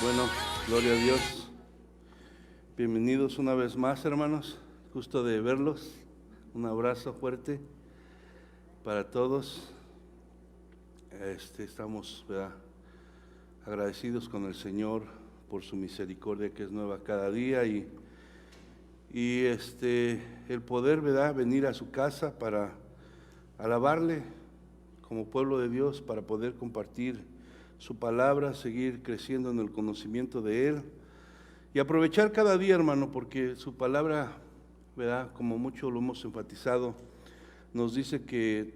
Bueno, gloria a Dios. Bienvenidos una vez más, hermanos. Gusto de verlos. Un abrazo fuerte para todos. Estamos, ¿verdad?, agradecidos con el Señor por su misericordia que es nueva cada día y el poder, ¿verdad?, venir a su casa para alabarle como pueblo de Dios, para poder compartir su palabra, seguir creciendo en el conocimiento de Él y aprovechar cada día, hermano, porque su palabra, ¿verdad?, como mucho lo hemos enfatizado, nos dice que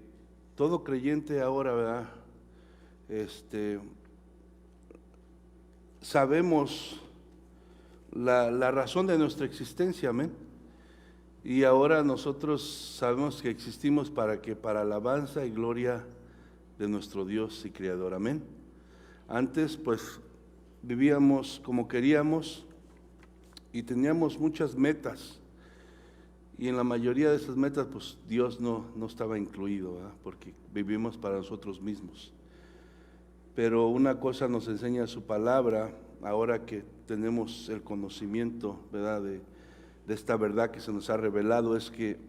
todo creyente ahora, ¿verdad?, sabemos la razón de nuestra existencia, amén. Y ahora nosotros sabemos que existimos para alabanza y gloria de nuestro Dios y Creador, amén. Antes, pues, vivíamos como queríamos y teníamos muchas metas, y en la mayoría de esas metas, pues, Dios no estaba incluido, ¿verdad?, porque vivimos para nosotros mismos. Pero una cosa nos enseña su palabra, ahora que tenemos el conocimiento, ¿verdad?, de esta verdad que se nos ha revelado, es que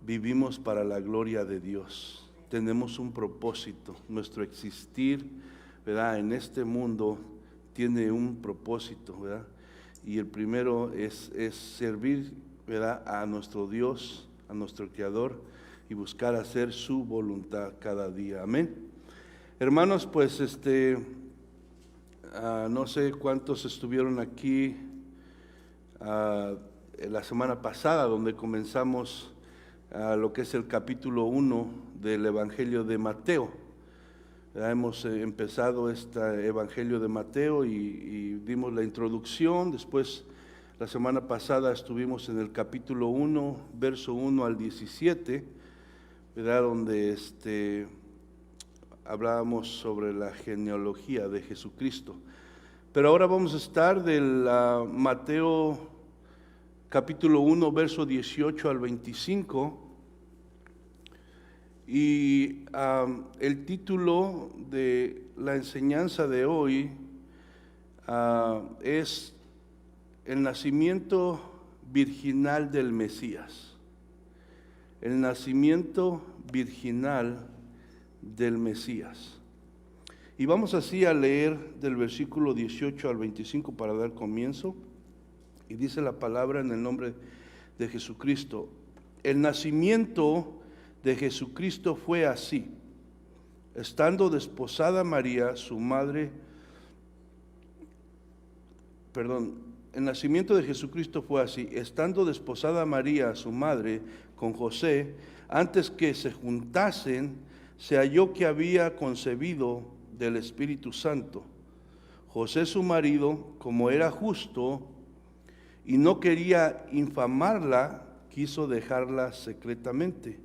vivimos para la gloria de Dios. Tenemos un propósito, nuestro existir, ¿verdad?, en este mundo tiene un propósito, ¿verdad? Y el primero es servir, ¿verdad?, a nuestro Dios, a nuestro Creador, y buscar hacer su voluntad cada día, amén. Hermanos, pues no sé cuántos estuvieron aquí la semana pasada, donde comenzamos lo que es el capítulo 1 del Evangelio de Mateo. Hemos empezado este Evangelio de Mateo y dimos la introducción. Después, la semana pasada estuvimos en el capítulo 1, verso 1 al 17, ¿verdad?, donde hablábamos sobre la genealogía de Jesucristo. Pero ahora vamos a estar del Mateo capítulo 1, verso 18 al 25. Y el título de la enseñanza de hoy es el nacimiento virginal del Mesías. El nacimiento virginal del Mesías. Y vamos así a leer del versículo 18 al 25 para dar comienzo. Y dice la palabra en el nombre de Jesucristo. El nacimiento de Jesucristo fue así. Estando desposada María, su madre, el nacimiento de Jesucristo fue así. Estando desposada María, su madre, con José, antes que se juntasen, se halló que había concebido del Espíritu Santo. José, su marido, como era justo y no quería infamarla, quiso dejarla secretamente.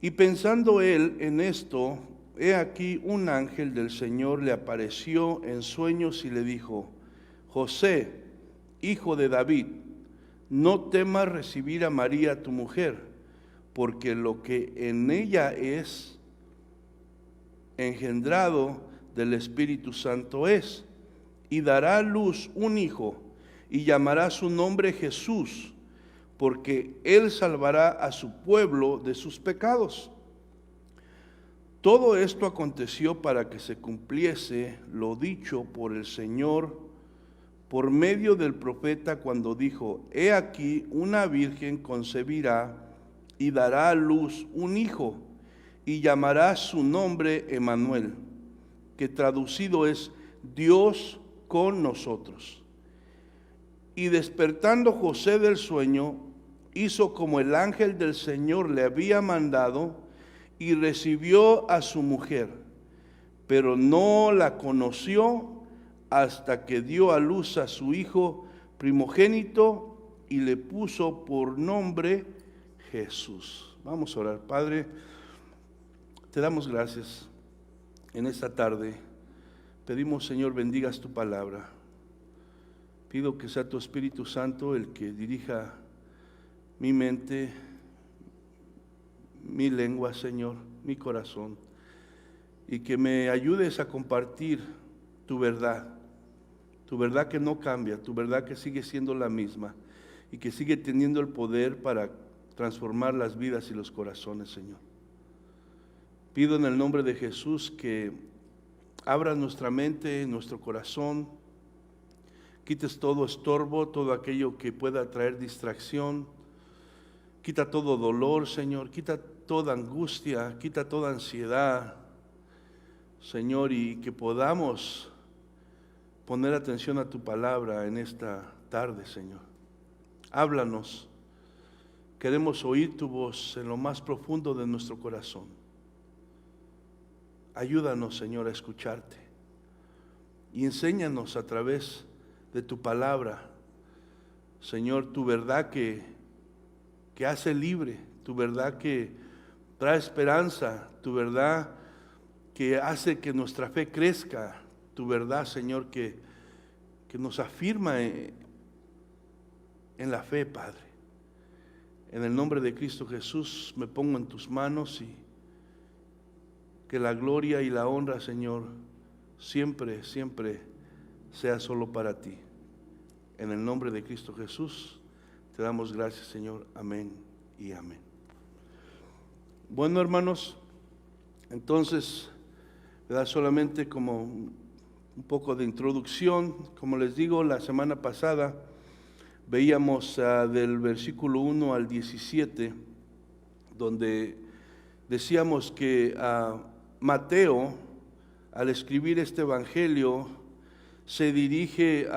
Y pensando él en esto, he aquí un ángel del Señor le apareció en sueños y le dijo: José, hijo de David, no temas recibir a María tu mujer, porque lo que en ella es engendrado del Espíritu Santo es, y dará a luz un hijo, y llamará su nombre Jesús, porque él salvará a su pueblo de sus pecados. Todo esto aconteció para que se cumpliese lo dicho por el Señor por medio del profeta, cuando dijo: he aquí una virgen concebirá y dará a luz un hijo, y llamará su nombre Emmanuel, que traducido es Dios con nosotros. Y despertando José del sueño, hizo como el ángel del Señor le había mandado, y recibió a su mujer, pero no la conoció hasta que dio a luz a su hijo primogénito y le puso por nombre Jesús. Vamos a orar. Padre, te damos gracias en esta tarde. Pedimos, Señor, bendigas tu palabra. Pido que sea tu Espíritu Santo el que dirija mi mente, mi lengua, Señor, mi corazón, y que me ayudes a compartir tu verdad tu verdad que no cambia, tu verdad que sigue siendo la misma y que sigue teniendo el poder para transformar las vidas y los corazones, Señor. Pido en el nombre de Jesús que abras nuestra mente, nuestro corazón, quites todo estorbo, todo aquello que pueda traer distracción, quita todo dolor, Señor, quita toda angustia, quita toda ansiedad, Señor, y que podamos poner atención a tu palabra en esta tarde, Señor. Háblanos, queremos oír tu voz en lo más profundo de nuestro corazón. Ayúdanos, Señor, a escucharte y enséñanos a través de tu palabra, Señor, tu verdad que hace libre, tu verdad que trae esperanza, tu verdad que hace que nuestra fe crezca, tu verdad, Señor, que nos afirma en la fe, Padre. En el nombre de Cristo Jesús me pongo en tus manos y que la gloria y la honra, Señor, siempre, siempre sea solo para ti. En el nombre de Cristo Jesús te damos gracias, Señor. Amén y amén. Bueno, hermanos, entonces, ¿verdad? Solamente como un poco de introducción. Como les digo, la semana pasada veíamos del versículo 1 al 17, donde decíamos que Mateo, al escribir este evangelio, se dirige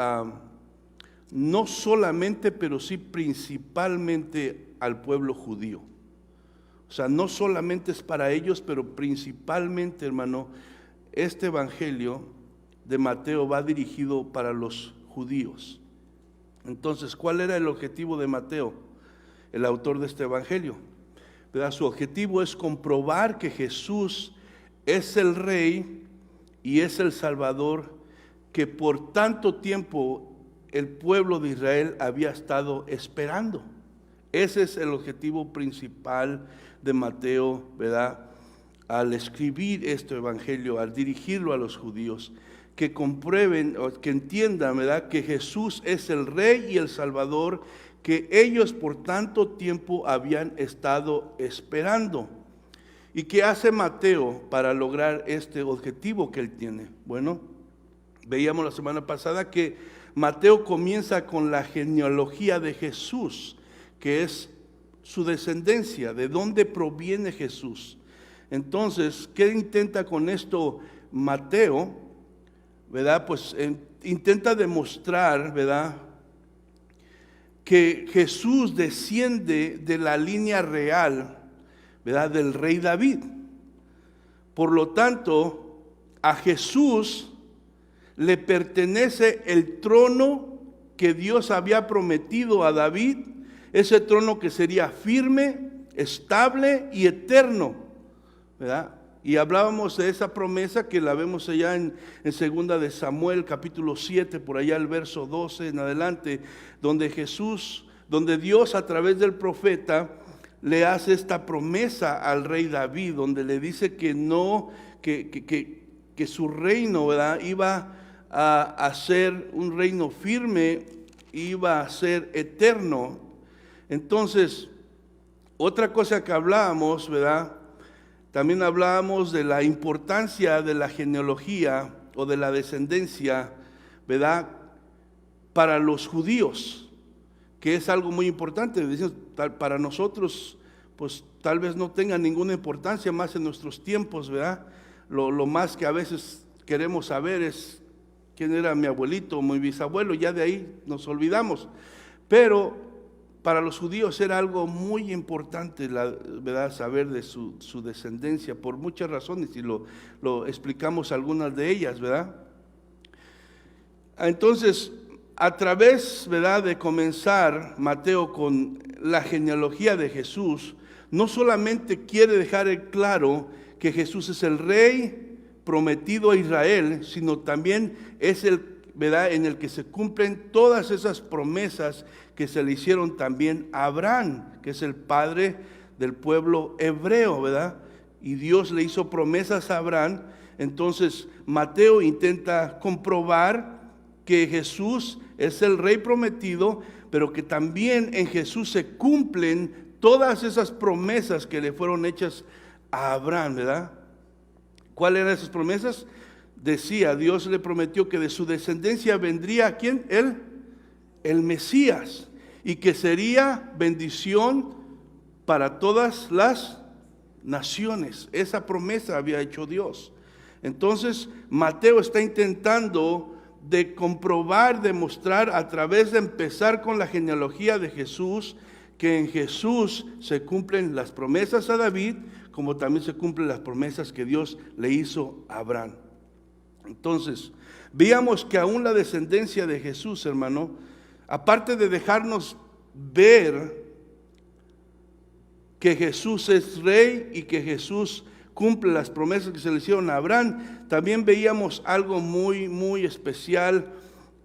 no solamente, pero sí principalmente al pueblo judío. O sea, no solamente es para ellos, pero principalmente, hermano, este evangelio de Mateo va dirigido para los judíos. Entonces, ¿cuál era el objetivo de Mateo, el autor de este evangelio? ¿Verdad? Su objetivo es comprobar que Jesús es el Rey y es el Salvador que por tanto tiempo el pueblo de Israel había estado esperando. Ese es el objetivo principal de Mateo, ¿verdad? Al escribir este evangelio, al dirigirlo a los judíos, que comprueben, o que entiendan, ¿verdad?, que Jesús es el Rey y el Salvador que ellos por tanto tiempo habían estado esperando. ¿Y qué hace Mateo para lograr este objetivo que él tiene? Bueno, veíamos la semana pasada que Mateo comienza con la genealogía de Jesús, que es su descendencia, de dónde proviene Jesús. Entonces, ¿qué intenta con esto Mateo? ¿Verdad? Pues intenta demostrar, ¿verdad?, que Jesús desciende de la línea real, ¿verdad?, del rey David. Por lo tanto, a Jesús le pertenece el trono que Dios había prometido a David, ese trono que sería firme, estable y eterno, ¿verdad? Y hablábamos de esa promesa que la vemos allá en segunda de Samuel, capítulo 7, por allá el verso 12 en adelante, donde Dios a través del profeta le hace esta promesa al rey David, donde le dice que su reino, ¿verdad?, iba a ser un reino firme, iba a ser eterno. Entonces, otra cosa que hablábamos, ¿verdad?, también hablábamos de la importancia de la genealogía o de la descendencia, ¿verdad?, para los judíos, que es algo muy importante. Para nosotros, pues tal vez no tenga ninguna importancia más en nuestros tiempos, ¿verdad? Lo más que a veces queremos saber es quién era mi abuelito o mi bisabuelo, ya de ahí nos olvidamos. Pero para los judíos era algo muy importante, ¿verdad?, saber de su descendencia, por muchas razones, y lo explicamos algunas de ellas, ¿verdad? Entonces, a través, ¿verdad?, de comenzar Mateo con la genealogía de Jesús, no solamente quiere dejar claro que Jesús es el Rey prometido a Israel, sino también es el, ¿verdad?, en el que se cumplen todas esas promesas que se le hicieron también a Abraham, que es el padre del pueblo hebreo, ¿verdad? Y Dios le hizo promesas a Abraham. Entonces Mateo intenta comprobar que Jesús es el Rey prometido, pero que también en Jesús se cumplen todas esas promesas que le fueron hechas a Abraham, ¿verdad? ¿Cuáles eran esas promesas? Decía, Dios le prometió que de su descendencia vendría, ¿a quién? El Mesías, y que sería bendición para todas las naciones. Esa promesa había hecho Dios. Entonces Mateo está intentando de comprobar, demostrar a través de empezar con la genealogía de Jesús, que en Jesús se cumplen las promesas a David, como también se cumplen las promesas que Dios le hizo a Abraham. Entonces, veíamos que aún la descendencia de Jesús, hermano, aparte de dejarnos ver que Jesús es rey y que Jesús cumple las promesas que se le hicieron a Abraham, también veíamos algo muy, muy especial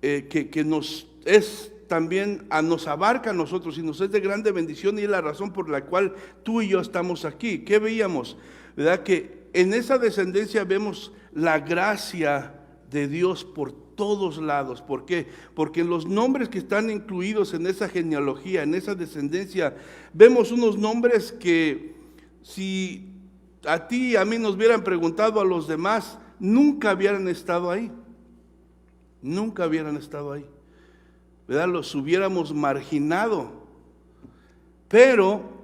que nos es también, nos abarca a nosotros y nos es de grande bendición, y es la razón por la cual tú y yo estamos aquí. ¿Qué veíamos? ¿Verdad? Que en esa descendencia vemos la gracia de Dios por todos lados. ¿Por qué? Porque en los nombres que están incluidos en esa genealogía, en esa descendencia, vemos unos nombres que si a ti y a mí nos hubieran preguntado a los demás, nunca hubieran estado ahí. Nunca hubieran estado ahí, ¿verdad? Los hubiéramos marginado. Pero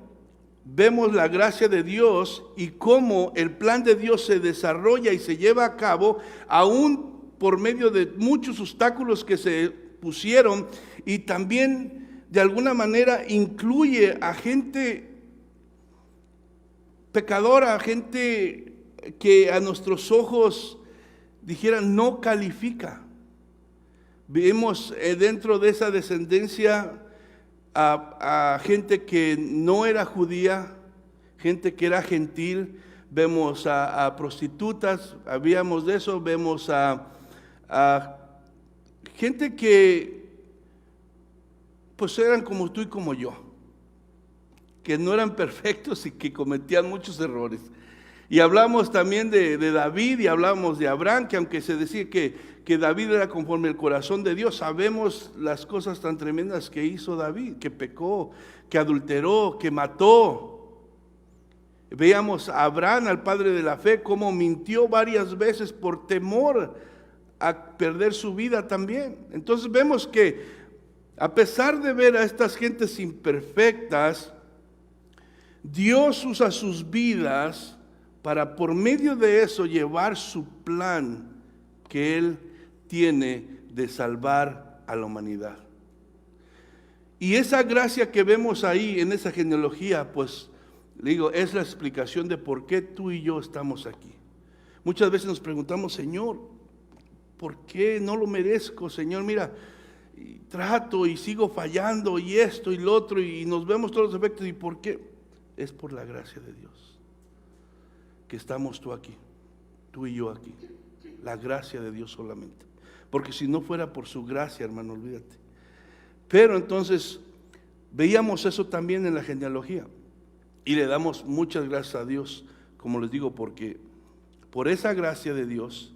vemos la gracia de Dios y cómo el plan de Dios se desarrolla y se lleva a cabo, aún por medio de muchos obstáculos que se pusieron, y también de alguna manera incluye a gente pecadora, a gente que a nuestros ojos dijeran no califica. Vemos dentro de esa descendencia a gente que no era judía, gente que era gentil. Vemos a prostitutas, habíamos de eso. Vemos a gente que pues eran como tú y como yo, que no eran perfectos y que cometían muchos errores. Y hablamos también de David, y hablamos de Abraham, que aunque se decía que David era conforme el corazón de Dios, sabemos las cosas tan tremendas que hizo David, que pecó, que adulteró, que mató. Veíamos a Abraham, al padre de la fe, cómo mintió varias veces por temor a perder su vida también. Entonces vemos que a pesar de ver a estas gentes imperfectas, Dios usa sus vidas para, por medio de eso, llevar su plan que Él tiene de salvar a la humanidad. Y esa gracia que vemos ahí en esa genealogía, pues le digo, es la explicación de por qué tú y yo estamos aquí. Muchas veces nos preguntamos, Señor, ¿por qué no lo merezco? Señor, mira, trato y sigo fallando y esto y lo otro, y nos vemos todos los efectos. ¿Y por qué? Es por la gracia de Dios que estamos tú y yo aquí. La gracia de Dios solamente. Porque si no fuera por su gracia, hermano, olvídate. Pero entonces veíamos eso también en la genealogía, y le damos muchas gracias a Dios, como les digo, porque por esa gracia de Dios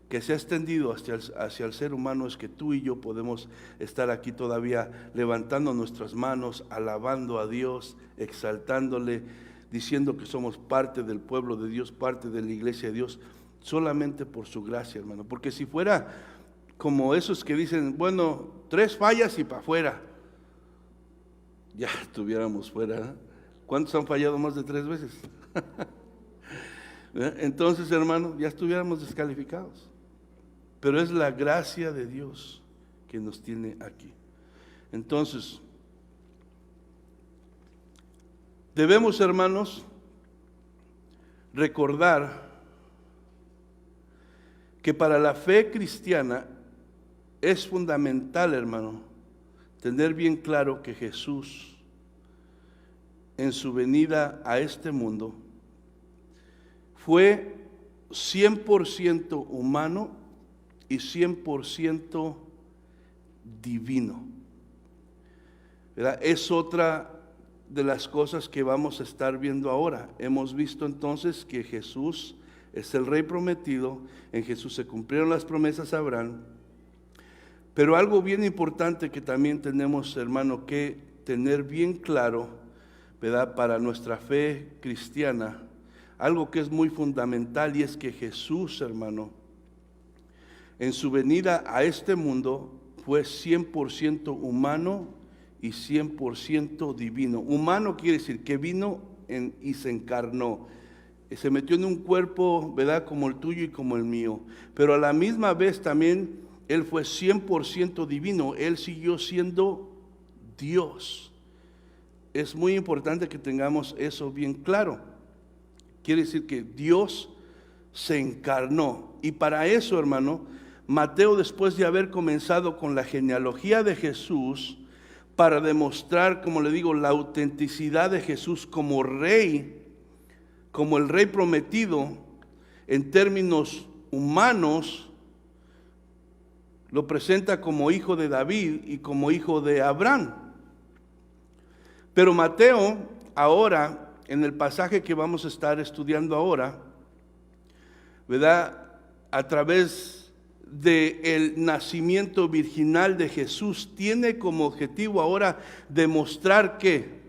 que se ha extendido hacia el ser humano, es que tú y yo podemos estar aquí todavía levantando nuestras manos, alabando a Dios, exaltándole, diciendo que somos parte del pueblo de Dios, parte de la iglesia de Dios, solamente por su gracia, hermano. Porque si fuera como esos que dicen, bueno, 3 fallas y para afuera, ya estuviéramos fuera, ¿eh? ¿Cuántos han fallado más de 3 veces? Entonces, hermano, ya estuviéramos descalificados. Pero es la gracia de Dios que nos tiene aquí. Entonces, debemos, hermanos, recordar que para la fe cristiana es fundamental, hermano, tener bien claro que Jesús, en su venida a este mundo, fue 100% humano y 100% divino. ¿Verdad? Es otra de las cosas que vamos a estar viendo ahora. Hemos visto entonces que Jesús es el Rey prometido. En Jesús se cumplieron las promesas a Abraham. Pero algo bien importante que también tenemos, hermano, que tener bien claro, ¿verdad? Para nuestra fe cristiana, algo que es muy fundamental, y es que Jesús, hermano, en su venida a este mundo fue 100% humano y 100% divino. Humano quiere decir que vino y se encarnó. Se metió en un cuerpo, ¿verdad? Como el tuyo y como el mío. Pero a la misma vez también Él fue 100% divino. Él siguió siendo Dios. Es muy importante que tengamos eso bien claro. Quiere decir que Dios se encarnó. Y para eso, hermano, Mateo, después de haber comenzado con la genealogía de Jesús, para demostrar, como le digo, la autenticidad de Jesús como rey, como el rey prometido, en términos humanos, lo presenta como hijo de David y como hijo de Abraham. Pero Mateo, ahora, en el pasaje que vamos a estar estudiando ahora, ¿verdad? A través del nacimiento virginal de Jesús, tiene como objetivo ahora demostrar que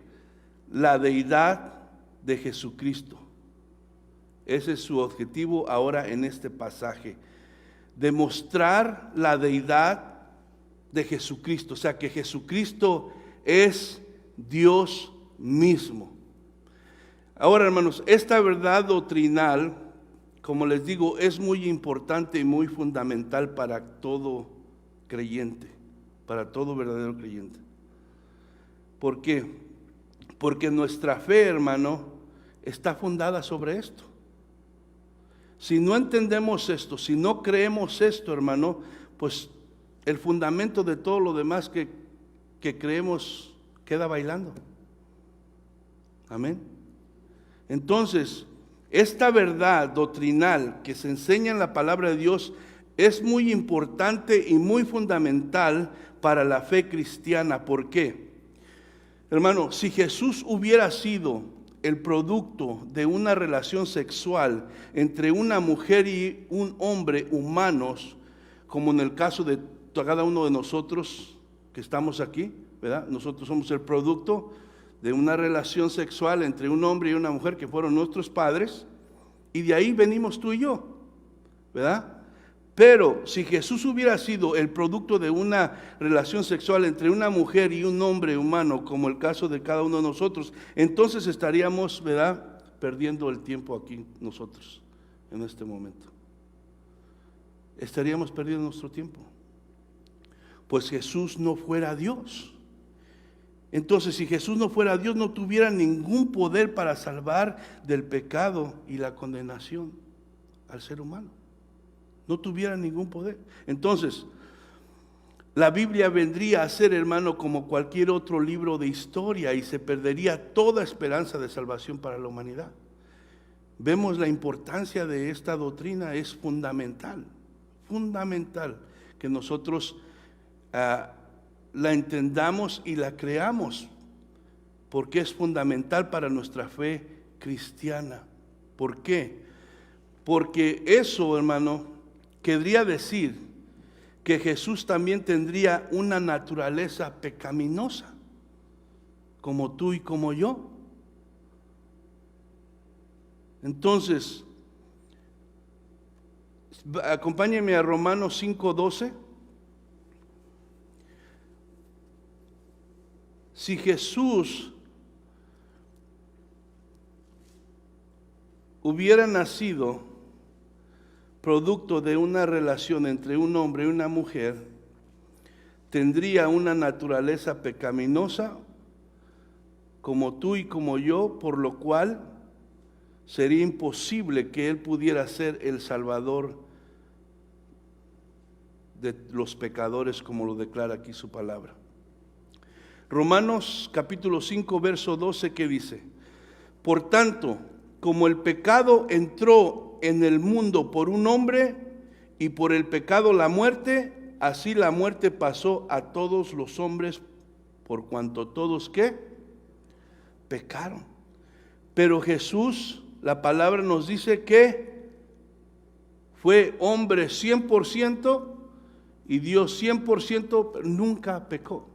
la deidad de Jesucristo. Ese es su objetivo ahora en este pasaje. Demostrar la deidad de Jesucristo. O sea, que Jesucristo es Dios mismo. Ahora, hermanos, esta verdad doctrinal, como les digo, es muy importante y muy fundamental para todo creyente, para todo verdadero creyente. ¿Por qué? Porque nuestra fe, hermano, está fundada sobre esto. Si no entendemos esto, si no creemos esto, hermano, pues el fundamento de todo lo demás que creemos queda bailando. Amén. Entonces, esta verdad doctrinal que se enseña en la palabra de Dios es muy importante y muy fundamental para la fe cristiana. ¿Por qué? Hermano, si Jesús hubiera sido el producto de una relación sexual entre una mujer y un hombre humanos, como en el caso de cada uno de nosotros que estamos aquí, ¿verdad? Nosotros somos el producto de una relación sexual entre un hombre y una mujer que fueron nuestros padres, y de ahí venimos tú y yo, ¿verdad? Pero si Jesús hubiera sido el producto de una relación sexual entre una mujer y un hombre humano, como el caso de cada uno de nosotros, entonces estaríamos, ¿verdad?, perdiendo el tiempo aquí nosotros, en este momento. Estaríamos perdiendo nuestro tiempo. Pues Jesús no fuera Dios. Entonces, si Jesús no fuera Dios, no tuviera ningún poder para salvar del pecado y la condenación al ser humano. No tuviera ningún poder. Entonces, la Biblia vendría a ser, hermano, como cualquier otro libro de historia, y se perdería toda esperanza de salvación para la humanidad. Vemos la importancia de esta doctrina, es fundamental que nosotros la entendamos y la creamos, porque es fundamental para nuestra fe cristiana. ¿Por qué? Porque eso, hermano, querría decir que Jesús también tendría una naturaleza pecaminosa, como tú y como yo. Entonces, acompáñenme a Romanos 5:12. Si Jesús hubiera nacido producto de una relación entre un hombre y una mujer, tendría una naturaleza pecaminosa como tú y como yo, por lo cual sería imposible que Él pudiera ser el Salvador de los pecadores, como lo declara aquí su palabra. Romanos capítulo 5, verso 12, ¿qué dice? Por tanto, como el pecado entró en el mundo por un hombre, y por el pecado la muerte, así la muerte pasó a todos los hombres, por cuanto todos, ¿qué? Pecaron. Pero Jesús, la palabra nos dice que fue hombre 100% y Dios 100% nunca pecó.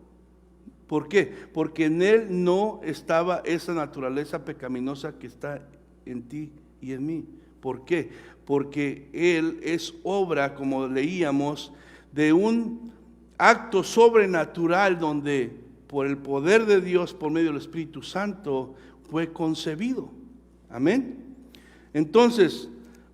¿Por qué? Porque en Él no estaba esa naturaleza pecaminosa que está en ti y en mí. ¿Por qué? Porque Él es obra, como leíamos, de un acto sobrenatural donde por el poder de Dios, por medio del Espíritu Santo, fue concebido. Amén. Entonces,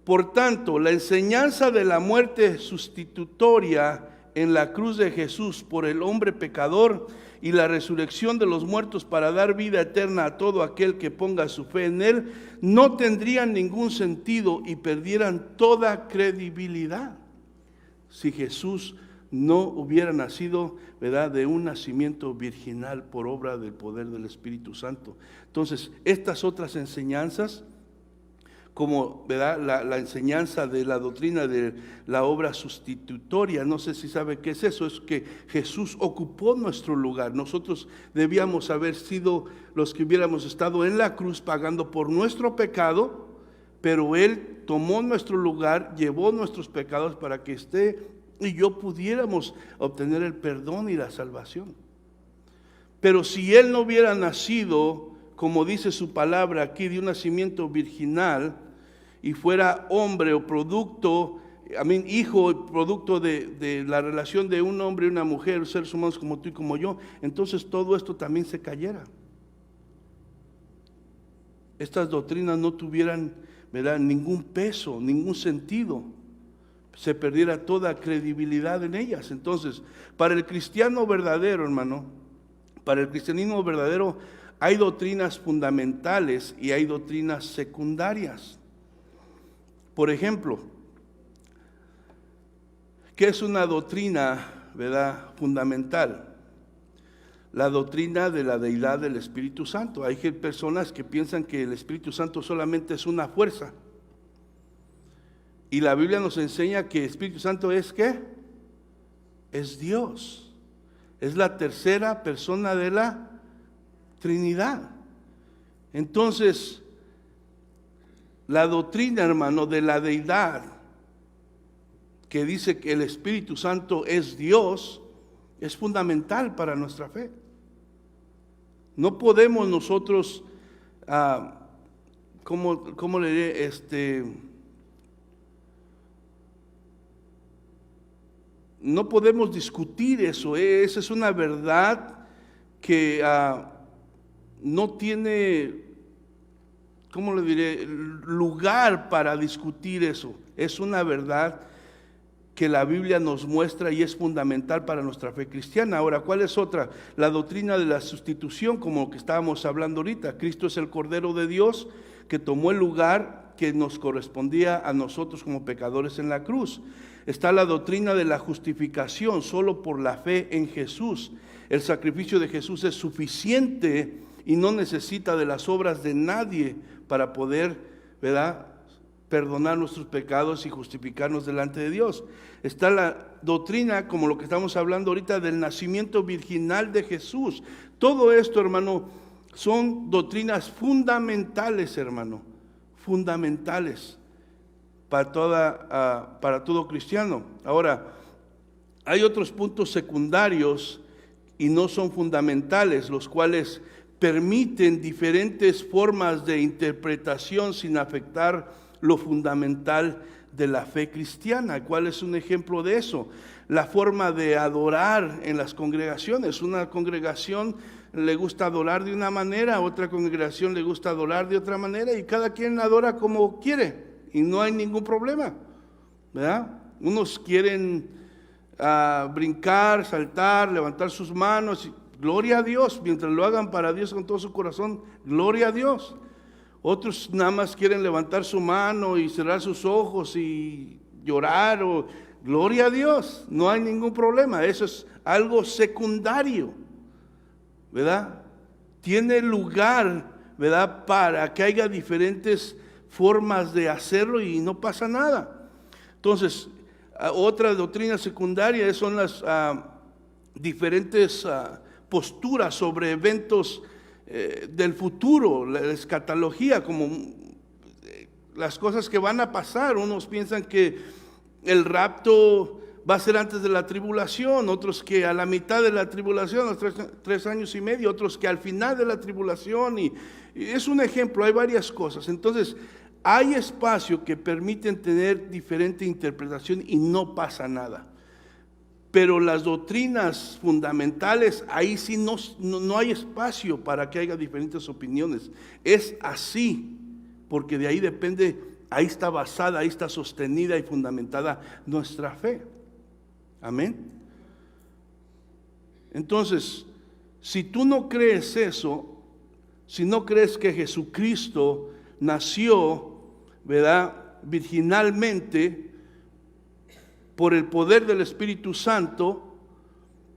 por tanto, la enseñanza de la muerte sustitutoria en la cruz de Jesús por el hombre pecador y la resurrección de los muertos para dar vida eterna a todo aquel que ponga su fe en Él, no tendrían ningún sentido y perdieran toda credibilidad si Jesús no hubiera nacido, ¿verdad?, de un nacimiento virginal por obra del poder del Espíritu Santo. Entonces, estas otras enseñanzas, como, ¿verdad?, la enseñanza de la doctrina de la obra sustitutoria, no sé si sabe qué es eso, es que Jesús ocupó nuestro lugar. Nosotros debíamos haber sido los que hubiéramos estado en la cruz pagando por nuestro pecado, pero Él tomó nuestro lugar, llevó nuestros pecados para que usted y yo pudiéramos obtener el perdón y la salvación. Pero si Él no hubiera nacido, como dice su palabra aquí, de un nacimiento virginal, y fuera hombre o producto, hijo o producto de la relación de un hombre y una mujer, seres humanos como tú y como yo, entonces todo esto también se cayera. Estas doctrinas no tuvieran, ¿verdad?, ningún peso, ningún sentido. Se perdiera toda credibilidad en ellas. Entonces, para el cristiano verdadero, hermano, para el cristianismo verdadero, hay doctrinas fundamentales y hay doctrinas secundarias. Por ejemplo, ¿qué es una doctrina, verdad, fundamental? La doctrina de la deidad del Espíritu Santo. Hay personas que piensan que el Espíritu Santo solamente es una fuerza. Y la Biblia nos enseña que el Espíritu Santo es ¿qué? Es Dios. Es la tercera persona de la Trinidad. Entonces, la doctrina, hermano, de la deidad, que dice que el Espíritu Santo es Dios, es fundamental para nuestra fe. No podemos nosotros, ¿cómo le diré? No podemos discutir eso. Esa es una verdad que no tiene, ¿cómo le diré?, lugar para discutir eso. Es una verdad que la Biblia nos muestra y es fundamental para nuestra fe cristiana. Ahora, ¿cuál es otra? La doctrina de la sustitución, como que estábamos hablando ahorita. Cristo es el Cordero de Dios que tomó el lugar que nos correspondía a nosotros como pecadores en la cruz. Está la doctrina de la justificación, solo por la fe en Jesús. El sacrificio de Jesús es suficiente y no necesita de las obras de nadie para poder, ¿verdad?, perdonar nuestros pecados y justificarnos delante de Dios. Está la doctrina, como lo que estamos hablando ahorita, del nacimiento virginal de Jesús. Todo esto, hermano, son doctrinas fundamentales, hermano, fundamentales para todo cristiano. Ahora, hay otros puntos secundarios y no son fundamentales, los cuales permiten diferentes formas de interpretación sin afectar lo fundamental de la fe cristiana. ¿Cuál es un ejemplo de eso? La forma de adorar en las congregaciones. Una congregación le gusta adorar de una manera, otra congregación le gusta adorar de otra manera, y cada quien adora como quiere y no hay ningún problema, ¿verdad? Unos quieren brincar, saltar, levantar sus manos, gloria a Dios, mientras lo hagan para Dios con todo su corazón, gloria a Dios. Otros nada más quieren levantar su mano y cerrar sus ojos y llorar, o gloria a Dios, no hay ningún problema. Eso es algo secundario, ¿verdad? Tiene lugar, ¿verdad?, para que haya diferentes formas de hacerlo y no pasa nada. Entonces, otra doctrina secundaria son las diferentes posturas sobre eventos del futuro, la escatología, como las cosas que van a pasar. Unos piensan que el rapto va a ser antes de la tribulación, otros que a la mitad de la tribulación, a los 3 años y medio, otros que al final de la tribulación, y es un ejemplo, hay varias cosas. Entonces, hay espacio que permiten tener diferente interpretación y no pasa nada. Pero las doctrinas fundamentales, ahí sí no hay espacio para que haya diferentes opiniones. Es así, porque de ahí depende, ahí está basada, ahí está sostenida y fundamentada nuestra fe. Amén. Entonces, si tú no crees eso, si no crees que Jesucristo nació, ¿verdad?, virginalmente, por el poder del Espíritu Santo,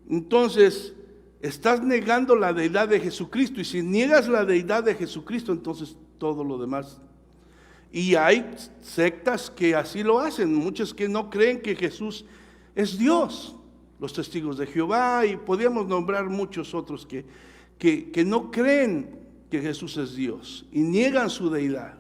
entonces estás negando la deidad de Jesucristo. Y si niegas la deidad de Jesucristo, entonces todo lo demás. Y hay sectas que así lo hacen, muchos que no creen que Jesús es Dios, los testigos de Jehová, y podríamos nombrar muchos otros que no creen que Jesús es Dios y niegan su deidad.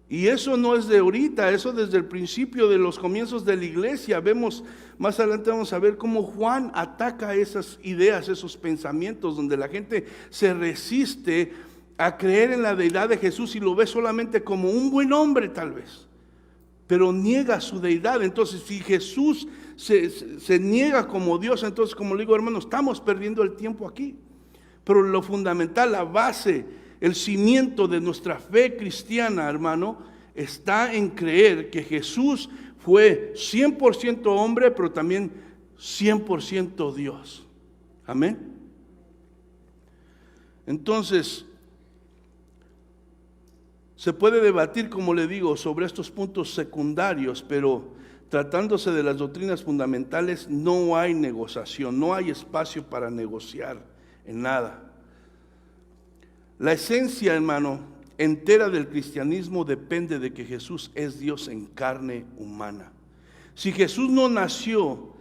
Y eso no es de ahorita, eso desde el principio de los comienzos de la iglesia. Vemos, más adelante vamos a ver cómo Juan ataca esas ideas, esos pensamientos, donde la gente se resiste a creer en la deidad de Jesús y lo ve solamente como un buen hombre tal vez, pero niega su deidad. Entonces, si Jesús se niega como Dios, entonces, como le digo, hermano, estamos perdiendo el tiempo aquí. Pero lo fundamental, la base, el cimiento de nuestra fe cristiana, hermano, está en creer que Jesús fue 100% hombre, pero también 100% Dios. Amén. Entonces, se puede debatir, como le digo, sobre estos puntos secundarios, pero tratándose de las doctrinas fundamentales, no hay negociación, no hay espacio para negociar en nada. La esencia, hermano, entera del cristianismo depende de que Jesús es Dios en carne humana. Si Jesús no nació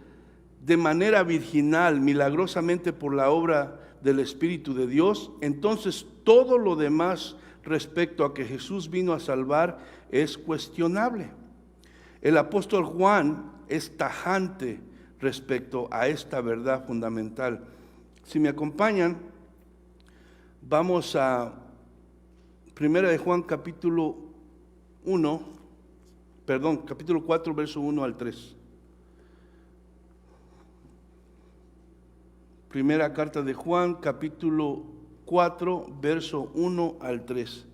de manera virginal, milagrosamente por la obra del Espíritu de Dios, entonces todo lo demás respecto a que Jesús vino a salvar es cuestionable. El apóstol Juan es tajante respecto a esta verdad fundamental. Si me acompañan, vamos a 1 de Juan capítulo 4, verso 1 al 3. Primera carta de Juan, capítulo 4, verso 1 al 3.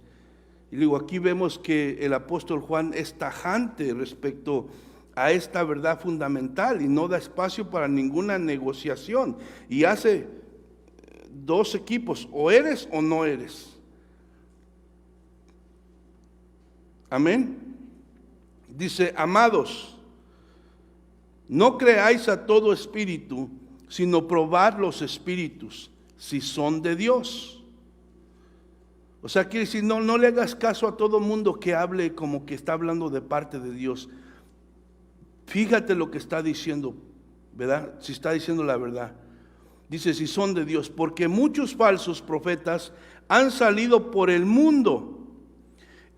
Y digo, aquí vemos que el apóstol Juan es tajante respecto a esta verdad fundamental y no da espacio para ninguna negociación. Y hace dos equipos, o eres o no eres. Amén. Dice, amados, no creáis a todo espíritu, sino probad los espíritus, si son de Dios. O sea, quiere decir, no le hagas caso a todo mundo que hable como que está hablando de parte de Dios. Fíjate lo que está diciendo, ¿verdad? Si está diciendo la verdad. Dice, si son de Dios, porque muchos falsos profetas han salido por el mundo.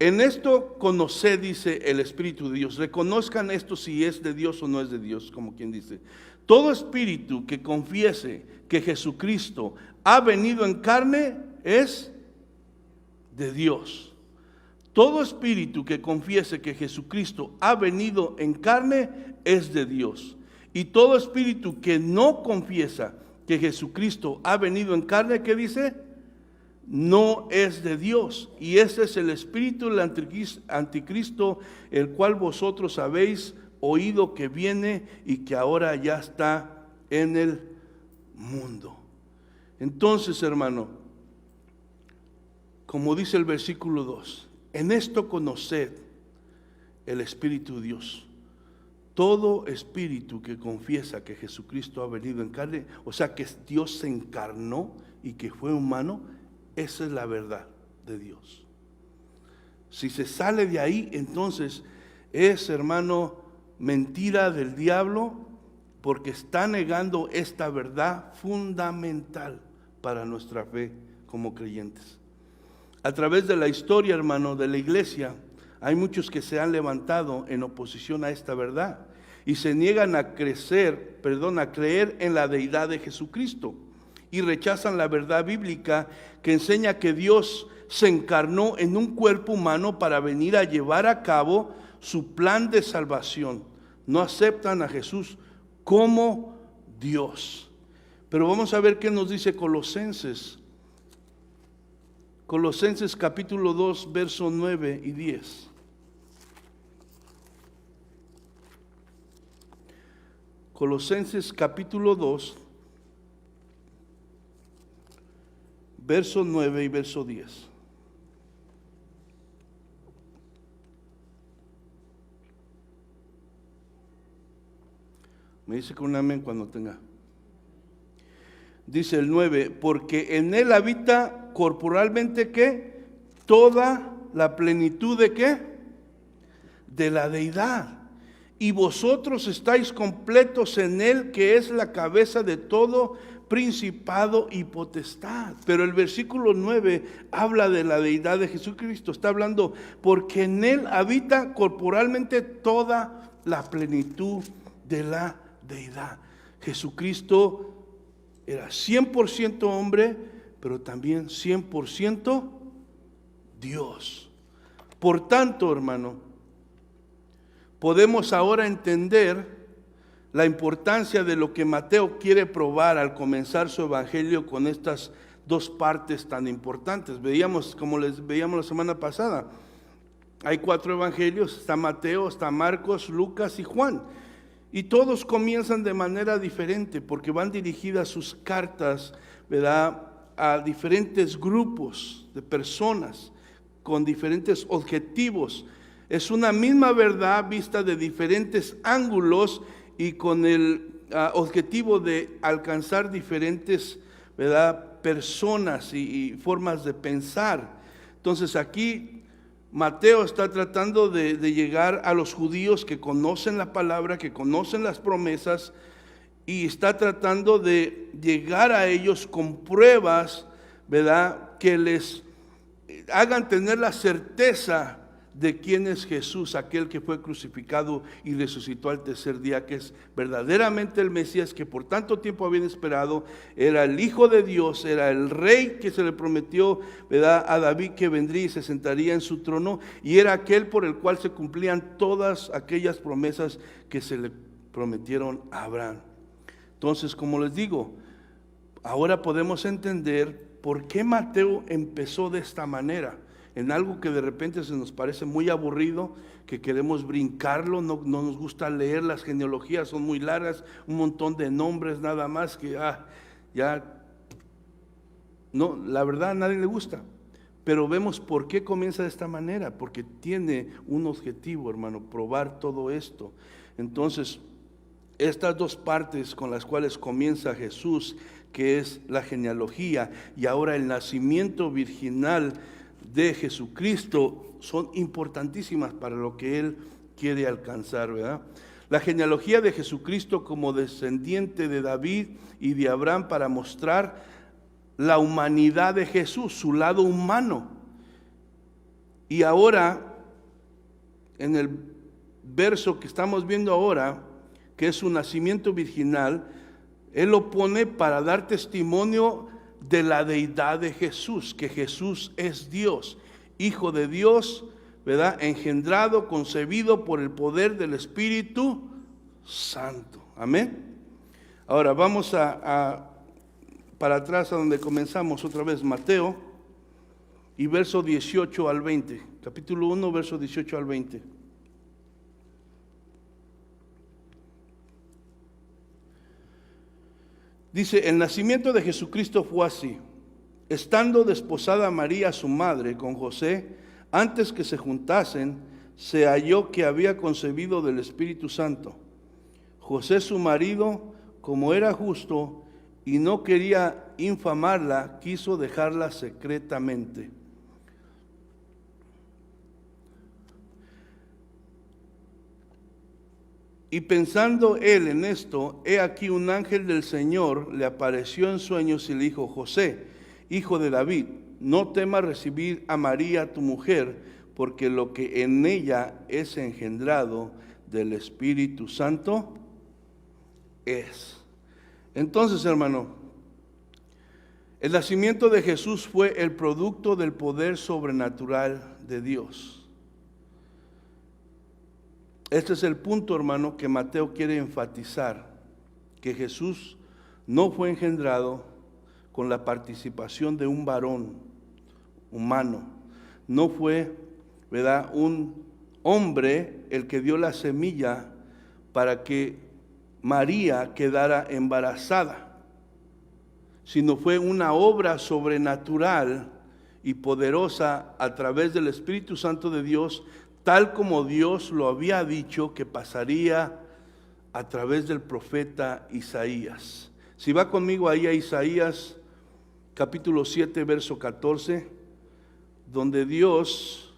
En esto conoced, dice el Espíritu de Dios. Reconozcan esto si es de Dios o no es de Dios, como quien dice. Todo espíritu que confiese que Jesucristo ha venido en carne es de Dios. Todo espíritu que confiese que Jesucristo ha venido en carne es de Dios. Y todo espíritu que no confiesa que Jesucristo ha venido en carne, ¿qué dice? No es de Dios. Y ese es el espíritu del anticristo, el cual vosotros habéis oído que viene y que ahora ya está en el mundo. Entonces, hermano, como dice el versículo 2, en esto conoced el Espíritu de Dios. Todo espíritu que confiesa que Jesucristo ha venido en carne, o sea que Dios se encarnó y que fue humano, esa es la verdad de Dios. Si se sale de ahí, entonces es, hermano, mentira del diablo, porque está negando esta verdad fundamental para nuestra fe como creyentes. A través de la historia, hermano, de la iglesia, hay muchos que se han levantado en oposición a esta verdad. y se niegan a creer en la deidad de Jesucristo y rechazan la verdad bíblica que enseña que Dios se encarnó en un cuerpo humano para venir a llevar a cabo su plan de salvación. No aceptan a Jesús como Dios. Pero vamos a ver qué nos dice Colosenses. Colosenses capítulo 2, versos 9 y 10. Colosenses capítulo 2, verso 9 y verso 10. Me dice con un amén cuando tenga. Dice el 9, porque en él habita corporalmente ¿qué? Toda la plenitud de ¿qué? De la deidad. Y vosotros estáis completos en él, que es la cabeza de todo principado y potestad. Pero el versículo 9 habla de la deidad de Jesucristo. Está hablando porque en él habita corporalmente toda la plenitud de la deidad. Jesucristo era 100% hombre, pero también 100% Dios. Por tanto, hermano, podemos ahora entender la importancia de lo que Mateo quiere probar al comenzar su evangelio con estas dos partes tan importantes. Veíamos, como les veíamos la semana pasada, hay 4 evangelios: está Mateo, está Marcos, Lucas y Juan. Y todos comienzan de manera diferente porque van dirigidas sus cartas, ¿verdad?, a diferentes grupos de personas con diferentes objetivos. Es una misma verdad vista de diferentes ángulos y con el objetivo de alcanzar diferentes, ¿verdad?, personas y formas de pensar. Entonces aquí Mateo está tratando de llegar a los judíos que conocen la palabra, que conocen las promesas, y está tratando de llegar a ellos con pruebas, ¿verdad?, que les hagan tener la certeza de quién es Jesús, aquel que fue crucificado y resucitó al tercer día, que es verdaderamente el Mesías que por tanto tiempo habían esperado. Era el Hijo de Dios, era el Rey que se le prometió, ¿verdad?, a David, que vendría y se sentaría en su trono, y era aquel por el cual se cumplían todas aquellas promesas que se le prometieron a Abraham. Entonces, como les digo, ahora podemos entender por qué Mateo empezó de esta manera, en algo que de repente se nos parece muy aburrido, que queremos brincarlo, no nos gusta leer las genealogías, son muy largas, un montón de nombres nada más que ya, no, la verdad a nadie le gusta. Pero vemos por qué comienza de esta manera, porque tiene un objetivo, hermano, probar todo esto. Entonces, estas dos partes con las cuales comienza Jesús, que es la genealogía y ahora el nacimiento virginal de Jesucristo, son importantísimas para lo que Él quiere alcanzar, ¿verdad? La genealogía de Jesucristo como descendiente de David y de Abraham, para mostrar la humanidad de Jesús, su lado humano. Y ahora, en el verso que estamos viendo ahora, que es su nacimiento virginal, Él lo pone para dar testimonio de la deidad de Jesús, que Jesús es Dios, Hijo de Dios, ¿verdad?, engendrado, concebido por el poder del Espíritu Santo. Amén. Ahora vamos para atrás a donde comenzamos otra vez, Mateo, y verso 18 al 20, capítulo 1, verso 18 al 20. Dice, el nacimiento de Jesucristo fue así: estando desposada María su madre con José, antes que se juntasen, se halló que había concebido del Espíritu Santo. José su marido, como era justo y no quería infamarla, quiso dejarla secretamente. Y pensando él en esto, he aquí un ángel del Señor le apareció en sueños y le dijo: José, hijo de David, no temas recibir a María tu mujer, porque lo que en ella es engendrado del Espíritu Santo es. Entonces, hermano, el nacimiento de Jesús fue el producto del poder sobrenatural de Dios. Este es el punto, hermano, que Mateo quiere enfatizar, que Jesús no fue engendrado con la participación de un varón humano. No fue, ¿verdad?, un hombre el que dio la semilla para que María quedara embarazada, sino fue una obra sobrenatural y poderosa a través del Espíritu Santo de Dios, tal como Dios lo había dicho que pasaría a través del profeta Isaías. Si va conmigo ahí a Isaías capítulo 7, verso 14, donde Dios,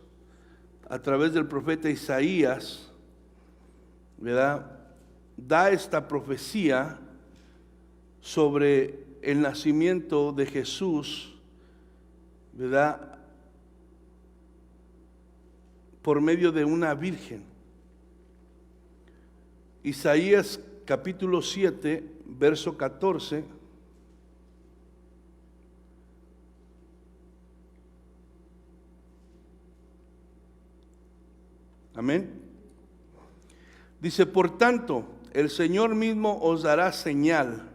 a través del profeta Isaías, ¿verdad?, da esta profecía sobre el nacimiento de Jesús, ¿verdad?, por medio de una virgen. Isaías capítulo 7, verso 14. Amén. Dice, por tanto, el Señor mismo os dará señal.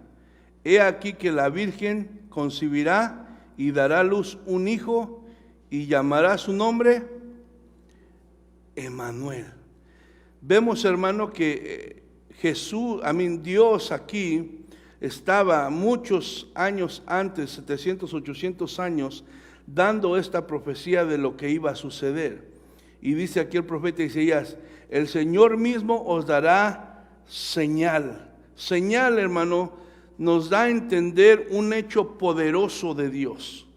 He aquí que la Virgen concebirá y dará a luz un hijo y llamará su nombre Emmanuel. Vemos, hermano, que Dios aquí estaba muchos años antes, 700, 800 años, dando esta profecía de lo que iba a suceder. Y dice aquí el profeta Isaías, el Señor mismo os dará señal. Señal, hermano, nos da a entender un hecho poderoso de Dios.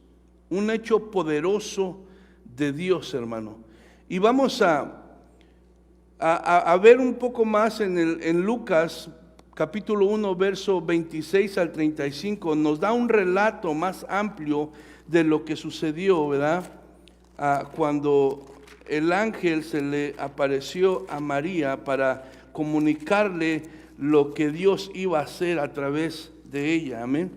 Un hecho poderoso de Dios, hermano. Y vamos a ver un poco más en Lucas, capítulo 1, verso 26 al 35. Nos da un relato más amplio de lo que sucedió, ¿verdad? Cuando el ángel se le apareció a María para comunicarle lo que Dios iba a hacer a través de ella. Amén.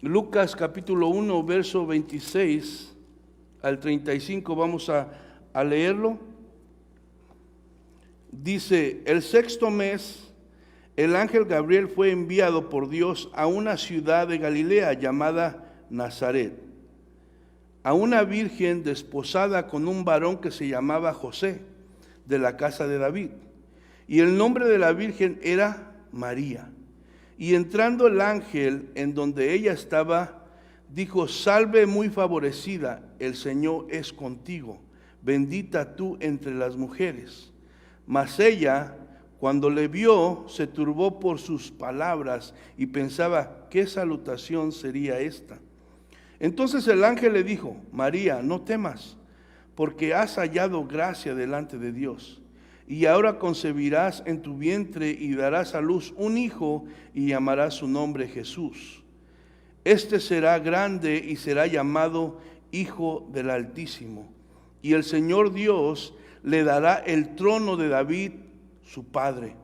Lucas capítulo 1, verso 26 al 35, vamos a leerlo. Dice, el sexto mes, el ángel Gabriel fue enviado por Dios a una ciudad de Galilea llamada Nazaret, a una virgen desposada con un varón que se llamaba José, de la casa de David. Y el nombre de la virgen era María. Y entrando el ángel en donde ella estaba, dijo, salve muy favorecida, el Señor es contigo, bendita tú entre las mujeres. Mas ella, cuando le vio, se turbó por sus palabras y pensaba, ¿qué salutación sería esta? Entonces el ángel le dijo, María, no temas, porque has hallado gracia delante de Dios. Y ahora concebirás en tu vientre y darás a luz un hijo y llamarás su nombre Jesús. Este será grande y será llamado Hijo del Altísimo. Y el Señor Dios le dará el trono de David, su padre,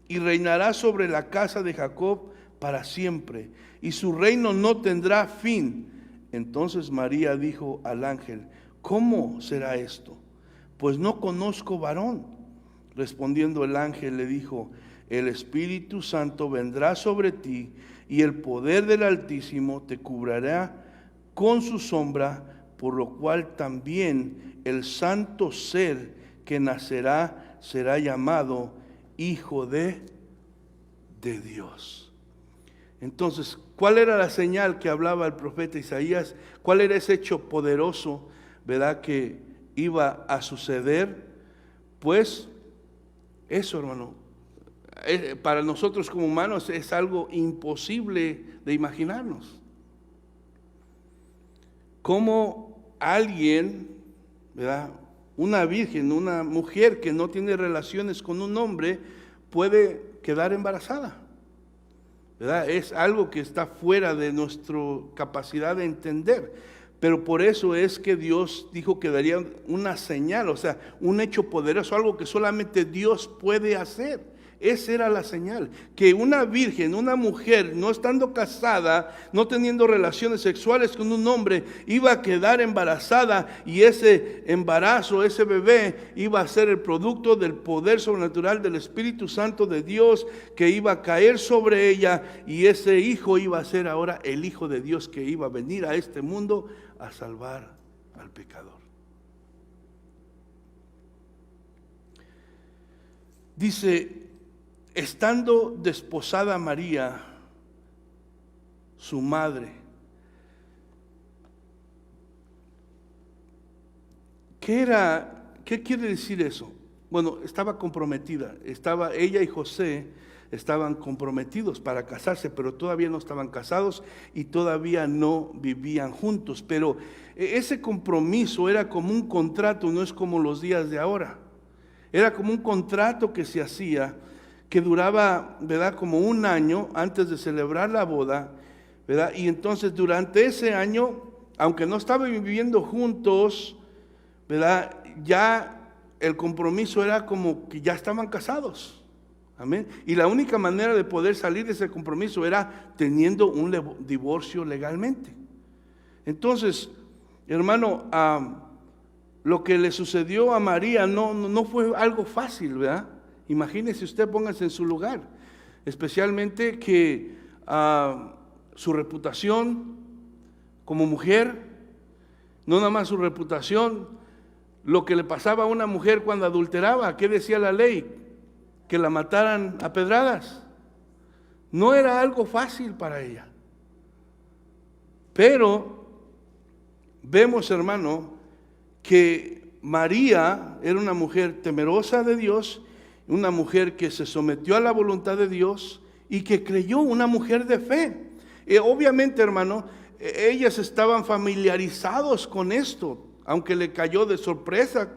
y reinará sobre la casa de Jacob para siempre, y su reino no tendrá fin. Entonces María dijo al ángel, ¿cómo será esto? Pues no conozco varón. Respondiendo el ángel le dijo, el Espíritu Santo vendrá sobre ti, y el poder del Altísimo te cubrirá con su sombra, por lo cual también el santo ser que nacerá será llamado Hijo de Dios. Entonces, ¿cuál era la señal que hablaba el profeta Isaías? ¿Cuál era ese hecho poderoso, verdad, que iba a suceder? Pues eso, hermano, para nosotros como humanos es algo imposible de imaginarnos. ¿Cómo alguien, verdad, una virgen, una mujer que no tiene relaciones con un hombre puede quedar embarazada? ¿Verdad? Es algo que está fuera de nuestra capacidad de entender. Pero por eso es que Dios dijo que daría una señal, o sea, un hecho poderoso, algo que solamente Dios puede hacer. Esa era la señal, que una virgen, una mujer, no estando casada, no teniendo relaciones sexuales con un hombre, iba a quedar embarazada, y ese embarazo, ese bebé, iba a ser el producto del poder sobrenatural del Espíritu Santo de Dios, que iba a caer sobre ella, y ese hijo iba a ser ahora el Hijo de Dios, que iba a venir a este mundo a salvar al pecador. Dice: estando desposada María, su madre. ¿Qué quiere decir eso? Bueno, estaba comprometida, ella y José estaban comprometidos para casarse, pero todavía no estaban casados y todavía no vivían juntos. Pero ese compromiso era como un contrato, no es como los días de ahora. Era como un contrato que se hacía, que duraba, ¿verdad?, como un año antes de celebrar la boda, ¿verdad? Y entonces durante ese año, aunque no estaban viviendo juntos, ¿verdad?, ya el compromiso era como que ya estaban casados. Amén. Y la única manera de poder salir de ese compromiso era teniendo un divorcio legalmente. Entonces, hermano, lo que le sucedió a María no fue algo fácil, ¿verdad? Imagínese usted, póngase en su lugar, especialmente que su reputación como mujer, no nada más su reputación, lo que le pasaba a una mujer cuando adulteraba, ¿qué decía la ley? Que la mataran a pedradas. No era algo fácil para ella. Pero vemos, hermano, que María era una mujer temerosa de Dios, una mujer que se sometió a la voluntad de Dios y que creyó, una mujer de fe. Obviamente, hermano, ellas estaban familiarizados con esto, aunque le cayó de sorpresa,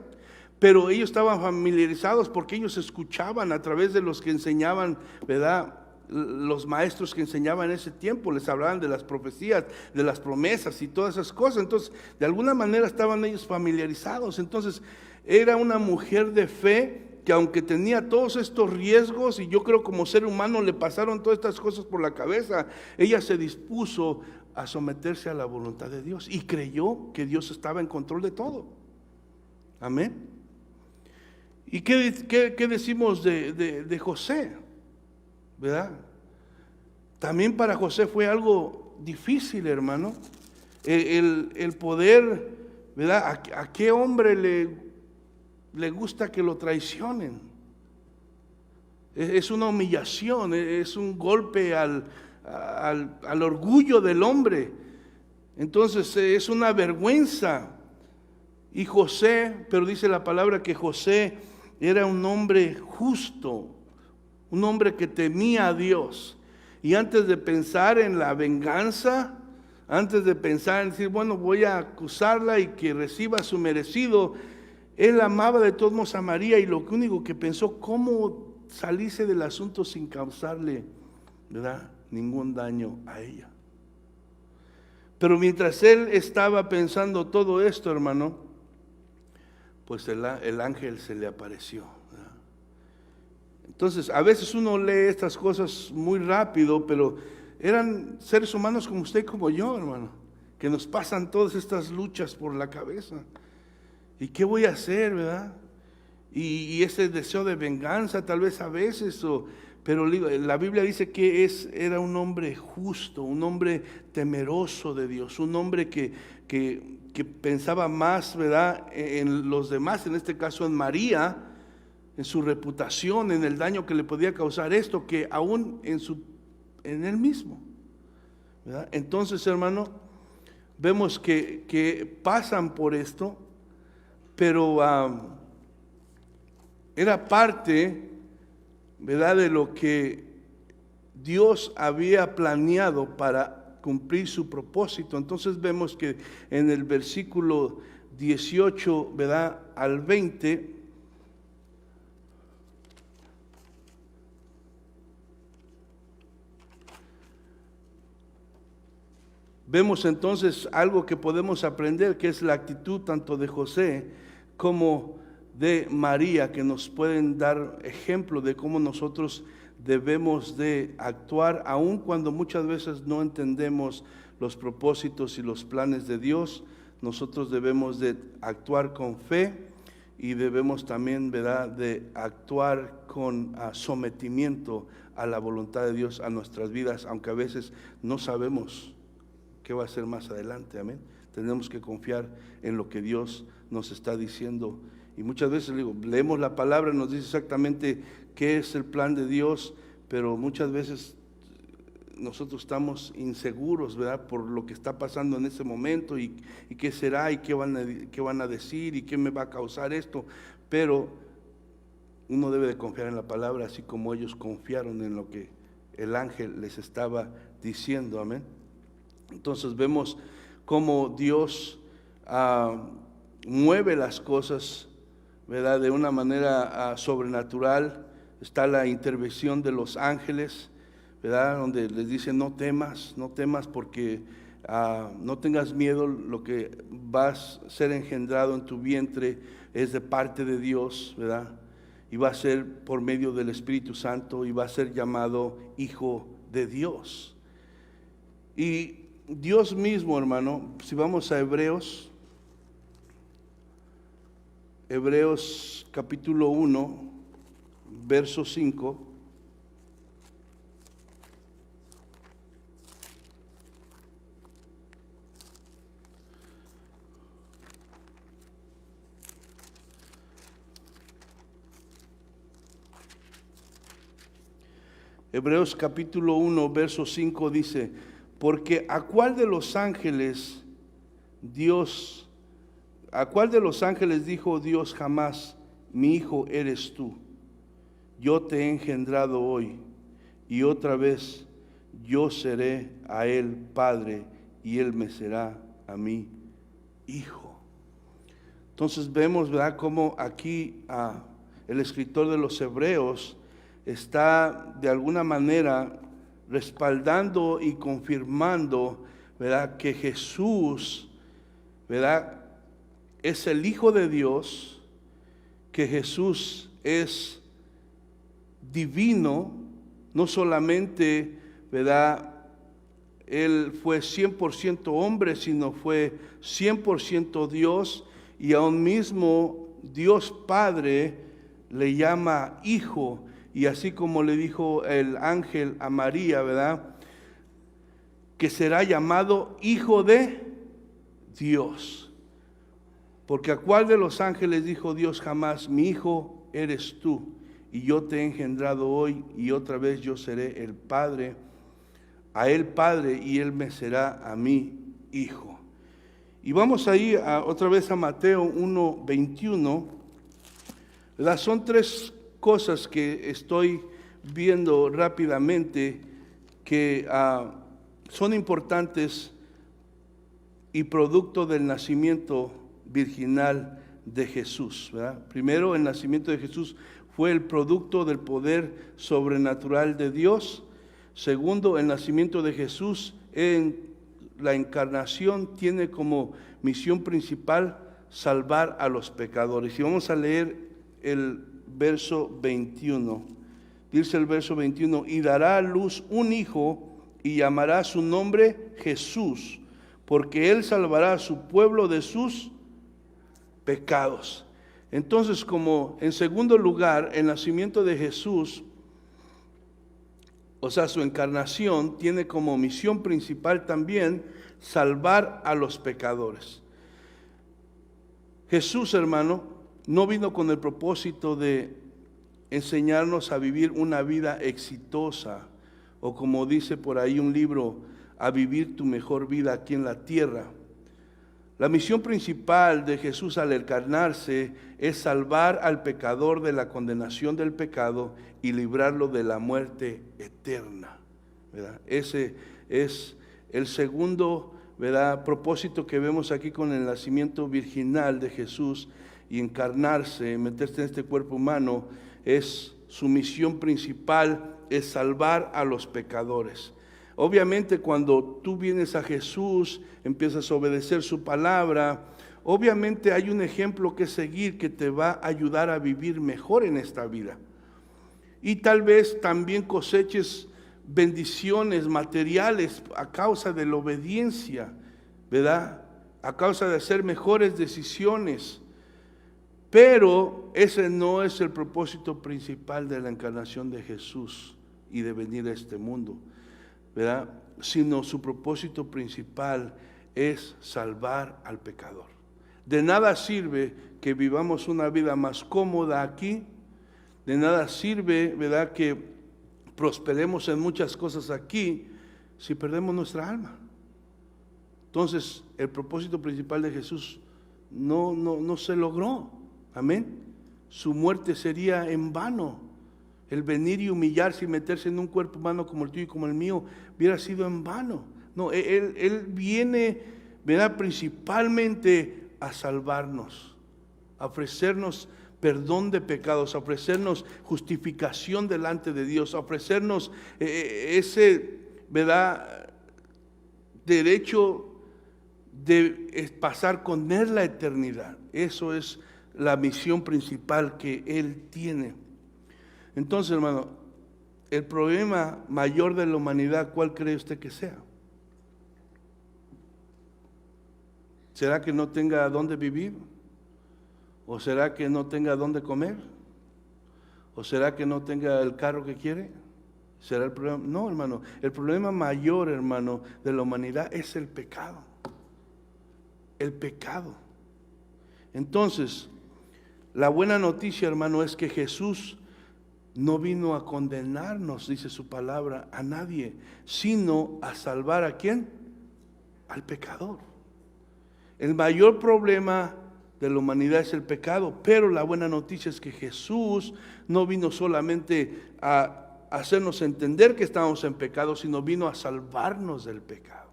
pero ellos estaban familiarizados porque ellos escuchaban a través de los que enseñaban, ¿verdad?, los maestros que enseñaban en ese tiempo, les hablaban de las profecías, de las promesas y todas esas cosas. Entonces, de alguna manera estaban ellos familiarizados. Entonces, era una mujer de fe que, aunque tenía todos estos riesgos, y yo creo como ser humano le pasaron todas estas cosas por la cabeza, ella se dispuso a someterse a la voluntad de Dios y creyó que Dios estaba en control de todo. Amén. ¿Y qué decimos de José? ¿Verdad? También para José fue algo difícil, hermano, el poder, ¿verdad? ¿A qué hombre le gusta que lo traicionen? Es una humillación, es un golpe al orgullo del hombre. Entonces es una vergüenza. Y José, pero dice la palabra que José era un hombre justo, un hombre que temía a Dios. Y antes de pensar en la venganza, antes de pensar en decir, bueno, voy a acusarla y que reciba su merecido, él amaba de todos modos a María, y lo único que pensó, cómo salirse del asunto sin causarle, ¿verdad?, ningún daño a ella. Pero mientras él estaba pensando todo esto, hermano, pues el ángel se le apareció. Entonces, a veces uno lee estas cosas muy rápido, pero eran seres humanos como usted y como yo, hermano, que nos pasan todas estas luchas por la cabeza. ¿Y qué voy a hacer, verdad? Y ese deseo de venganza, tal vez a veces, pero la Biblia dice que era un hombre justo, un hombre temeroso de Dios, un hombre que pensaba más, ¿verdad?, en los demás, en este caso en María, en su reputación, en el daño que le podía causar esto, que aún en él mismo, ¿verdad? Entonces, hermano, vemos que pasan por esto, pero era parte, ¿verdad?, de lo que Dios había planeado para cumplir su propósito. Entonces vemos que en el versículo 18, ¿verdad?, al 20, Vemos entonces algo que podemos aprender, que es la actitud tanto de José como de María, que nos pueden dar ejemplo de cómo nosotros debemos de actuar, aun cuando muchas veces no entendemos los propósitos y los planes de Dios. Nosotros debemos de actuar con fe y debemos también, ¿verdad?, de actuar con sometimiento a la voluntad de Dios a nuestras vidas, aunque a veces no sabemos qué va a ser más adelante. Amén. Tenemos que confiar en lo que Dios nos está diciendo. Y muchas veces leemos la palabra, nos dice exactamente qué es el plan de Dios, pero muchas veces nosotros estamos inseguros, ¿verdad?, por lo que está pasando en ese momento y qué será y qué van a decir y qué me va a causar esto. Pero uno debe de confiar en la palabra, así como ellos confiaron en lo que el ángel les estaba diciendo. Amén. Entonces vemos cómo Dios mueve las cosas, ¿verdad?, de una manera sobrenatural. Está la intervención de los ángeles, ¿verdad?, donde les dicen no temas porque no tengas miedo, lo que vas a ser engendrado en tu vientre es de parte de Dios, ¿verdad?, y va a ser por medio del Espíritu Santo y va a ser llamado Hijo de Dios. Y Dios mismo, hermano, si vamos a Hebreos capítulo 1, verso 5. Hebreos capítulo 1, verso 5 dice: porque ¿a cuál de los ángeles dijo Dios jamás, mi hijo eres tú, yo te he engendrado hoy, y otra vez yo seré a él padre, y él me será a mí hijo? Entonces vemos, ¿verdad?, cómo aquí el escritor de los Hebreos está de alguna manera respaldando y confirmando, ¿verdad?, que Jesús, ¿verdad?, es el Hijo de Dios, que Jesús es divino, no solamente, ¿verdad?, Él fue 100% hombre, sino fue 100% Dios, y aún mismo Dios Padre le llama Hijo. Y así como le dijo el ángel a María, ¿verdad?, que será llamado Hijo de Dios. Porque ¿a cuál de los ángeles dijo Dios jamás, mi hijo eres tú, y yo te he engendrado hoy, y otra vez yo seré el Padre, a él Padre, y él me será a mí hijo? Y vamos ahí otra vez a Mateo 1:21, ¿verdad? Son tres cosas que estoy viendo rápidamente que son importantes y producto del nacimiento virginal de Jesús, ¿verdad? Primero, el nacimiento de Jesús fue el producto del poder sobrenatural de Dios. Segundo, el nacimiento de Jesús en la encarnación tiene como misión principal salvar a los pecadores. Y vamos a leer el verso 21. Dice el verso 21: y dará a luz un hijo y llamará su nombre Jesús, porque él salvará a su pueblo de sus pecados. Entonces, como en segundo lugar, el nacimiento de Jesús, o sea, su encarnación, tiene como misión principal también salvar a los pecadores. Jesús, hermano, no vino con el propósito de enseñarnos a vivir una vida exitosa, o como dice por ahí un libro, a vivir tu mejor vida aquí en la tierra. La misión principal de Jesús al encarnarse es salvar al pecador de la condenación del pecado y librarlo de la muerte eterna, ¿verdad? Ese es el segundo, ¿verdad?, propósito que vemos aquí con el nacimiento virginal de Jesús y encarnarse, meterse en este cuerpo humano. Es su misión principal, es salvar a los pecadores. Obviamente cuando tú vienes a Jesús, empiezas a obedecer su palabra, obviamente hay un ejemplo que seguir que te va a ayudar a vivir mejor en esta vida. Y tal vez también coseches bendiciones materiales a causa de la obediencia, ¿verdad? A causa de hacer mejores decisiones. Pero ese no es el propósito principal de la encarnación de Jesús y de venir a este mundo, ¿verdad? Sino su propósito principal es salvar al pecador. De nada sirve que vivamos una vida más cómoda aquí, de nada sirve, ¿verdad?, que prosperemos en muchas cosas aquí si perdemos nuestra alma. Entonces, el propósito principal de Jesús no se logró. Amén. Su muerte sería en vano. El venir y humillarse y meterse en un cuerpo humano como el tuyo y como el mío hubiera sido en vano. No, Él viene, ¿verdad?, principalmente a salvarnos, a ofrecernos perdón de pecados, a ofrecernos justificación delante de Dios, a ofrecernos ese, ¿verdad?, derecho de pasar con Él la eternidad. Eso es la misión principal que Él tiene. Entonces, hermano, el problema mayor de la humanidad, ¿cuál cree usted que sea? ¿Será que no tenga dónde vivir? ¿O será que no tenga dónde comer? ¿O será que no tenga el carro que quiere? ¿Será el problema? No, hermano. El problema mayor, hermano, de la humanidad es el pecado. El pecado. Entonces, la buena noticia, hermano, es que Jesús no vino a condenarnos, dice su palabra, a nadie, sino a salvar ¿a quién? Al pecador. El mayor problema de la humanidad es el pecado, pero la buena noticia es que Jesús no vino solamente a hacernos entender que estábamos en pecado, sino vino a salvarnos del pecado.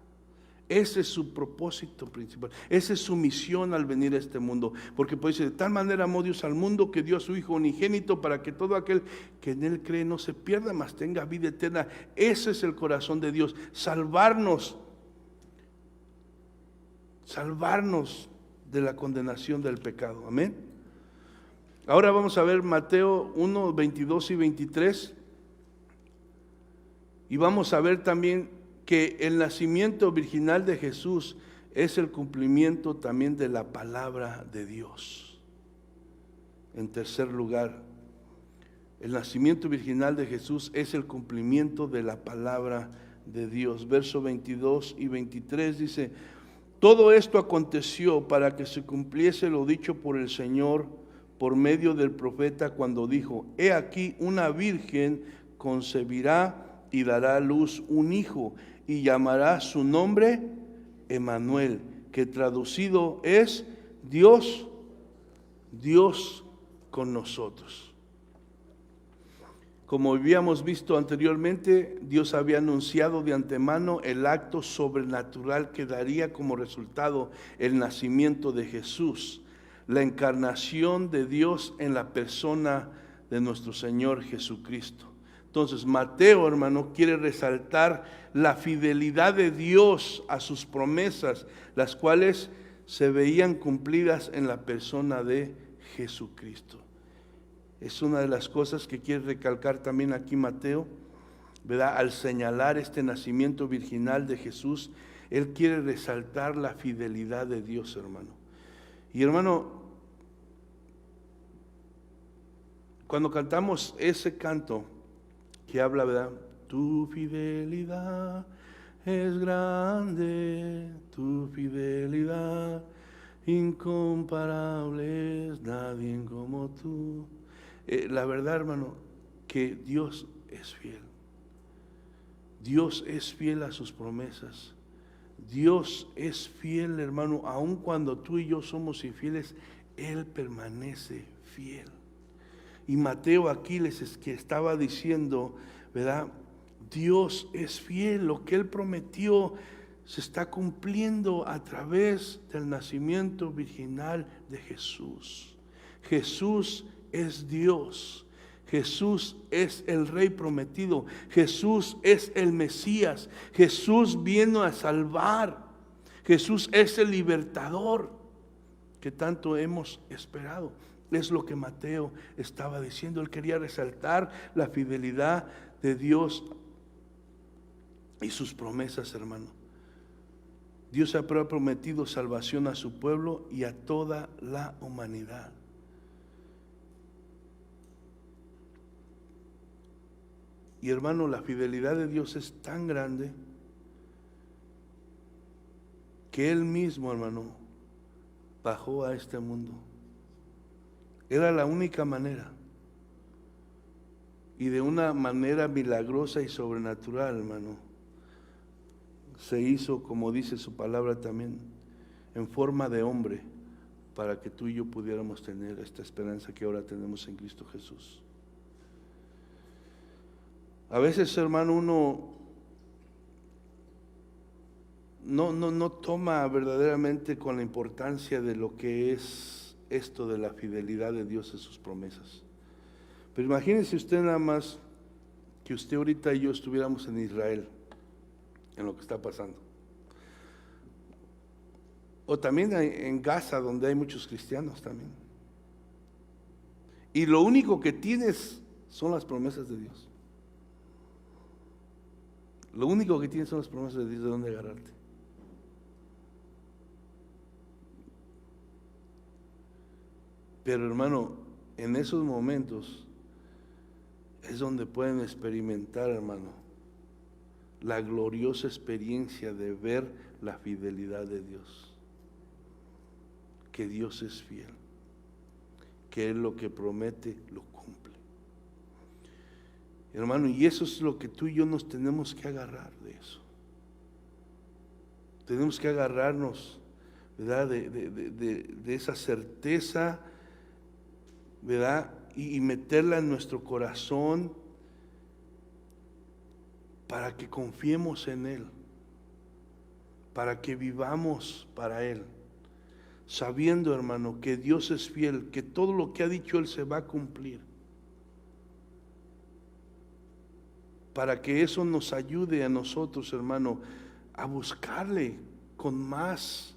Ese es su propósito principal, esa es su misión al venir a este mundo, porque puede decir, de tal manera amó Dios al mundo que dio a su Hijo unigénito para que todo aquel que en Él cree no se pierda, mas tenga vida eterna. Ese es el corazón de Dios, salvarnos de la condenación del pecado. Amén. Ahora vamos a ver Mateo 1, 22 y 23. Y vamos a ver también que el nacimiento virginal de Jesús es el cumplimiento también de la palabra de Dios. En tercer lugar, el nacimiento virginal de Jesús es el cumplimiento de la palabra de Dios. Verso 22 y 23 dice: todo esto aconteció para que se cumpliese lo dicho por el Señor por medio del profeta cuando dijo: he aquí una virgen concebirá y dará a luz un hijo y llamará su nombre Emmanuel, que traducido es Dios con nosotros. Como habíamos visto anteriormente, Dios había anunciado de antemano el acto sobrenatural que daría como resultado el nacimiento de Jesús, la encarnación de Dios en la persona de nuestro Señor Jesucristo. Entonces, Mateo, hermano, quiere resaltar la fidelidad de Dios a sus promesas, las cuales se veían cumplidas en la persona de Jesucristo. Es una de las cosas que quiere recalcar también aquí Mateo, ¿verdad? Al señalar este nacimiento virginal de Jesús, él quiere resaltar la fidelidad de Dios, hermano. Y hermano, cuando cantamos ese canto que habla, ¿verdad? Tu fidelidad es grande, tu fidelidad incomparable, es nadie como tú. La verdad, hermano, que Dios es fiel. Dios es fiel a sus promesas. Dios es fiel, hermano, aun cuando tú y yo somos infieles, Él permanece fiel. Y Mateo aquí que estaba diciendo, ¿verdad? Dios es fiel, lo que Él prometió se está cumpliendo a través del nacimiento virginal de Jesús. Jesús es Dios. Jesús es el Rey prometido. Jesús es el Mesías. Jesús vino a salvar. Jesús es el libertador que tanto hemos esperado. Es lo que Mateo estaba diciendo. Él quería resaltar la fidelidad de Dios y sus promesas, hermano. Dios ha prometido salvación a su pueblo y a toda la humanidad. Y hermano, la fidelidad de Dios es tan grande que Él mismo, hermano, bajó a este mundo. Era la única manera. Y de una manera milagrosa y sobrenatural, hermano, se hizo, como dice su palabra también, en forma de hombre, para que tú y yo pudiéramos tener esta esperanza que ahora tenemos en Cristo Jesús. A veces, hermano, uno no toma verdaderamente con la importancia de lo que es esto de la fidelidad de Dios en sus promesas. Pero imagínense usted nada más que usted ahorita y yo estuviéramos en Israel, en lo que está pasando. O también en Gaza, donde hay muchos cristianos también. Y lo único que tienes son las promesas de Dios. Lo único que tienes son las promesas de Dios, de dónde agarrarte. Pero hermano, en esos momentos es donde pueden experimentar, hermano, la gloriosa experiencia de ver la fidelidad de Dios. Que Dios es fiel, que Él lo que promete lo cumple. Hermano, y eso es lo que tú y yo nos tenemos que agarrar de eso. Tenemos que agarrarnos, ¿verdad?, de esa certeza, ¿verdad?, y meterla en nuestro corazón para que confiemos en Él, para que vivamos para Él, sabiendo, hermano, que Dios es fiel, que todo lo que ha dicho Él se va a cumplir. Para que eso nos ayude a nosotros, hermano, a buscarle con más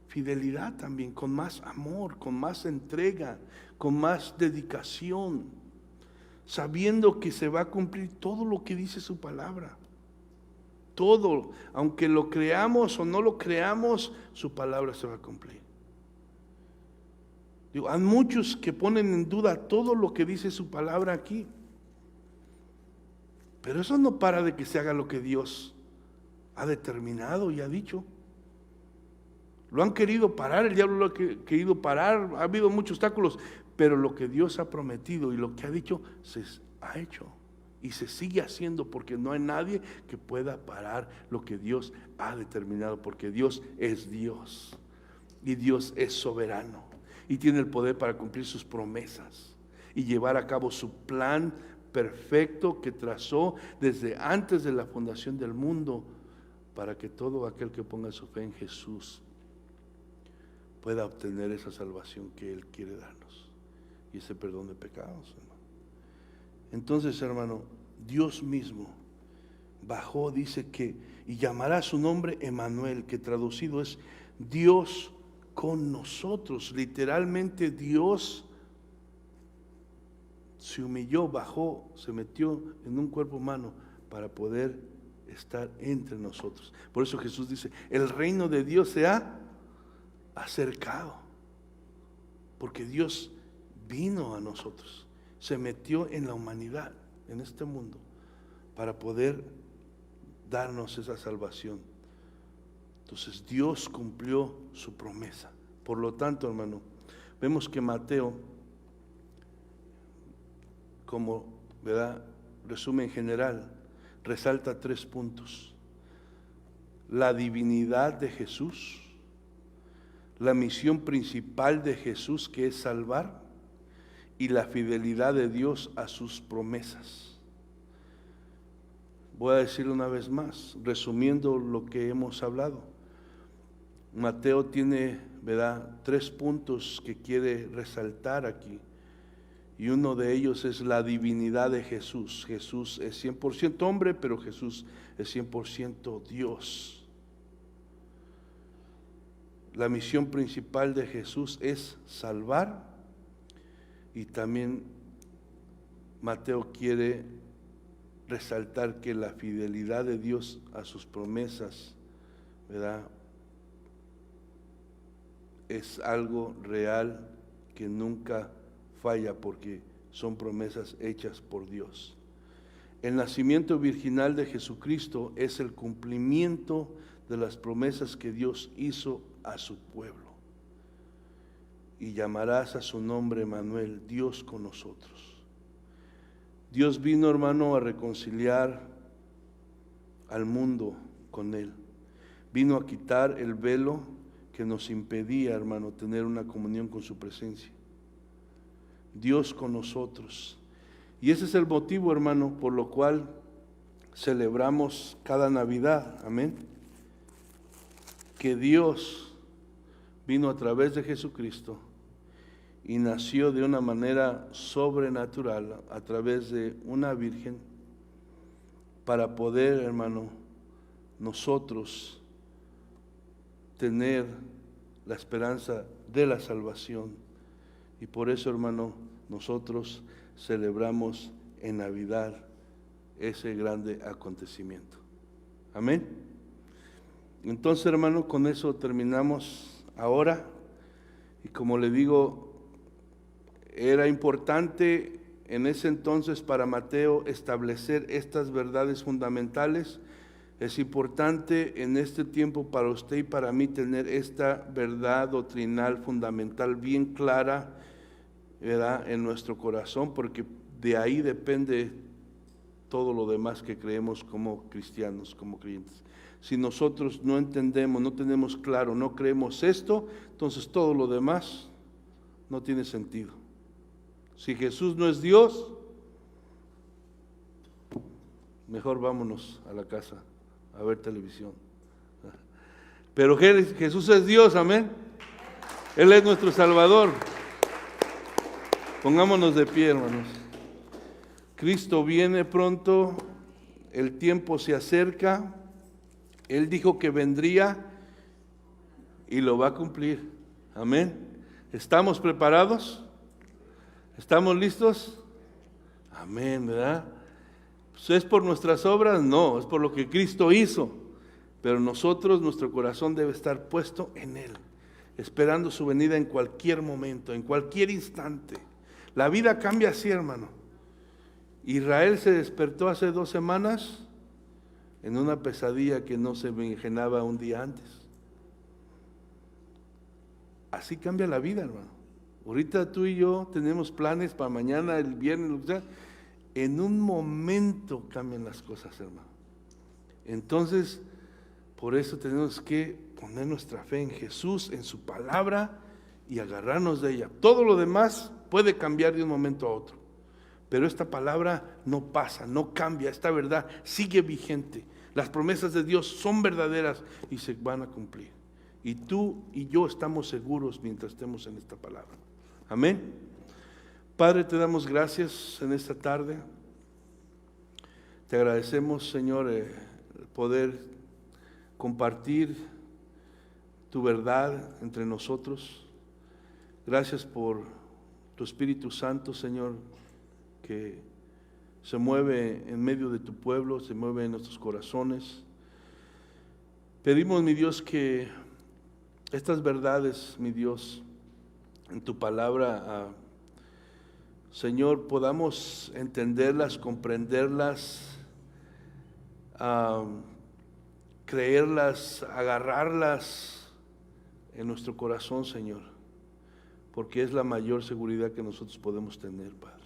fidelidad también, con más amor, con más entrega, con más dedicación, sabiendo que se va a cumplir todo lo que dice su palabra. Todo, aunque lo creamos o no lo creamos, su palabra se va a cumplir. Digo, hay muchos que ponen en duda todo lo que dice su palabra aquí. Pero eso no para de que se haga lo que Dios ha determinado y ha dicho. Lo han querido parar, el diablo lo ha querido parar, ha habido muchos obstáculos, pero lo que Dios ha prometido y lo que ha dicho se ha hecho y se sigue haciendo, porque no hay nadie que pueda parar lo que Dios ha determinado, porque Dios es Dios y Dios es soberano y tiene el poder para cumplir sus promesas y llevar a cabo su plan perfecto que trazó desde antes de la fundación del mundo, para que todo aquel que ponga su fe en Jesús pueda obtener esa salvación que Él quiere darnos y ese perdón de pecados, hermano. Entonces, hermano, Dios mismo bajó, dice que, y llamará su nombre Emmanuel, que traducido es Dios con nosotros. Literalmente Dios se humilló, bajó, se metió en un cuerpo humano para poder estar entre nosotros. Por eso Jesús dice, el reino de Dios se ha acercado, porque Dios vino a nosotros, se metió en la humanidad, en este mundo, para poder darnos esa salvación. Entonces Dios cumplió su promesa. Por lo tanto, hermano, vemos que Mateo, como, ¿verdad?, resumen general, resalta 3 puntos: la divinidad de Jesús, la misión principal de Jesús, que es salvar, y la fidelidad de Dios a sus promesas. Voy a decirlo una vez más, resumiendo lo que hemos hablado. Mateo tiene, ¿verdad?, 3 puntos que quiere resaltar aquí, Y uno de ellos es la divinidad de Jesús. Jesús es 100% hombre, pero Jesús es 100% Dios. La misión principal de Jesús es salvar, y también Mateo quiere resaltar que la fidelidad de Dios a sus promesas, ¿verdad?, es algo real que nunca falla, porque son promesas hechas por Dios. El nacimiento virginal de Jesucristo es el cumplimiento de las promesas que Dios hizo a su pueblo. Y llamarás a su nombre Emmanuel, Dios con nosotros. Dios vino, hermano, a reconciliar al mundo con Él. Vino a quitar el velo que nos impedía, hermano, tener una comunión con su presencia. Dios con nosotros. Y ese es el motivo, hermano, por lo cual celebramos cada Navidad. Amén. Que Dios vino a través de Jesucristo y nació de una manera sobrenatural a través de una virgen, para poder, hermano, nosotros tener la esperanza de la salvación. Y por eso, hermano, nosotros celebramos en Navidad ese grande acontecimiento. Amén. Entonces, hermano, con eso terminamos ahora. Y como le digo, era importante en ese entonces para Mateo establecer estas verdades fundamentales. Es importante en este tiempo para usted y para mí tener esta verdad doctrinal fundamental bien clara, ¿verdad?, en nuestro corazón, porque de ahí depende todo lo demás que creemos como cristianos, como creyentes. Si nosotros no entendemos, no tenemos claro, no creemos esto, entonces todo lo demás no tiene sentido. Si Jesús no es Dios, mejor vámonos a la casa a ver televisión. Pero Jesús es Dios, amén. Él es nuestro Salvador. Pongámonos de pie, hermanos. Cristo viene pronto, el tiempo se acerca. Él dijo que vendría y lo va a cumplir. Amén. ¿Estamos preparados? ¿Estamos listos? Amén, ¿verdad? Pues ¿es por nuestras obras? No, es por lo que Cristo hizo. Pero nosotros, nuestro corazón debe estar puesto en Él, esperando su venida en cualquier momento, en cualquier instante. La vida cambia así, hermano. Israel se despertó hace 2 semanas en una pesadilla que no se imaginaba un día antes. Así cambia la vida, hermano. Ahorita tú y yo tenemos planes para mañana, el viernes, lo que sea. En un momento cambian las cosas, hermano. Entonces, por eso tenemos que poner nuestra fe en Jesús, en su palabra, y agarrarnos de ella. Todo lo demás puede cambiar de un momento a otro, pero esta palabra no pasa, no cambia. Esta verdad sigue vigente. Las promesas de Dios son verdaderas y se van a cumplir. Y tú y yo estamos seguros mientras estemos en esta palabra. Amén. Padre, te damos gracias en esta tarde. Te agradecemos, Señor, poder compartir tu verdad entre nosotros. Gracias por tu Espíritu Santo, Señor, que se mueve en medio de tu pueblo, se mueve en nuestros corazones. Pedimos, mi Dios, que estas verdades, mi Dios, en tu palabra, Señor, podamos entenderlas, comprenderlas, creerlas, agarrarlas en nuestro corazón, Señor, porque es la mayor seguridad que nosotros podemos tener, Padre.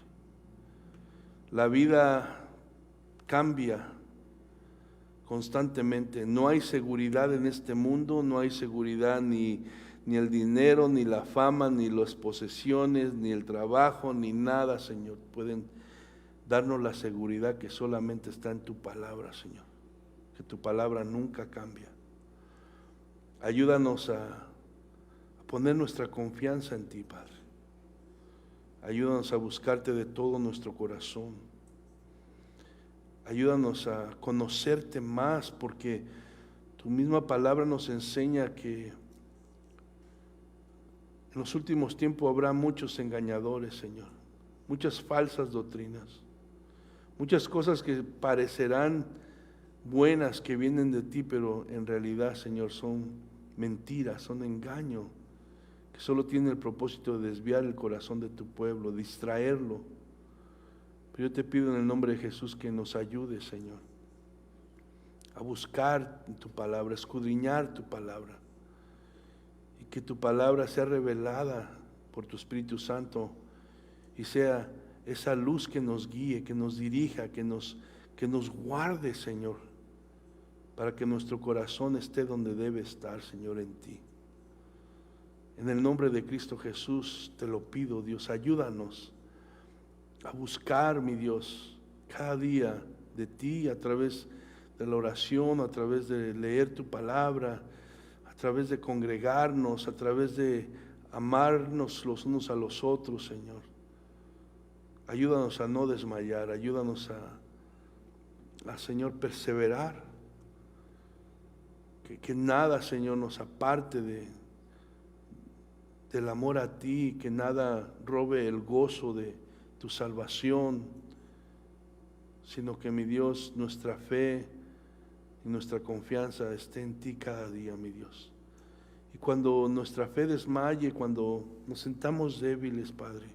La vida cambia constantemente. No hay seguridad en este mundo, no hay seguridad ni el dinero, ni la fama, ni las posesiones, ni el trabajo, ni nada, Señor, pueden darnos la seguridad que solamente está en tu palabra, Señor, que tu palabra nunca cambia. Ayúdanos a poner nuestra confianza en ti, Padre. Ayúdanos a buscarte de todo nuestro corazón. Ayúdanos a conocerte más, porque tu misma palabra nos enseña que en los últimos tiempos habrá muchos engañadores, Señor, muchas falsas doctrinas, muchas cosas que parecerán buenas que vienen de ti, pero en realidad, Señor, son mentiras, son engaño, que solo tienen el propósito de desviar el corazón de tu pueblo, distraerlo. Pero yo te pido en el nombre de Jesús que nos ayudes, Señor, a buscar tu palabra, a escudriñar tu palabra, y que tu palabra sea revelada por tu Espíritu Santo y sea esa luz que nos guíe, que nos dirija, que nos guarde, Señor, para que nuestro corazón esté donde debe estar, Señor, en ti. En el nombre de Cristo Jesús te lo pido, Dios, ayúdanos a buscar, mi Dios, cada día de ti a través de la oración, a través de leer tu palabra, a través de congregarnos, a través de amarnos los unos a los otros, Señor. Ayúdanos a no desmayar, ayúdanos a Señor, perseverar. Que nada, Señor, nos aparte del amor a ti, que nada robe el gozo de tu salvación, sino que, mi Dios, nuestra fe y nuestra confianza esté en ti cada día, mi Dios. Y cuando nuestra fe desmaye, cuando nos sintamos débiles, Padre,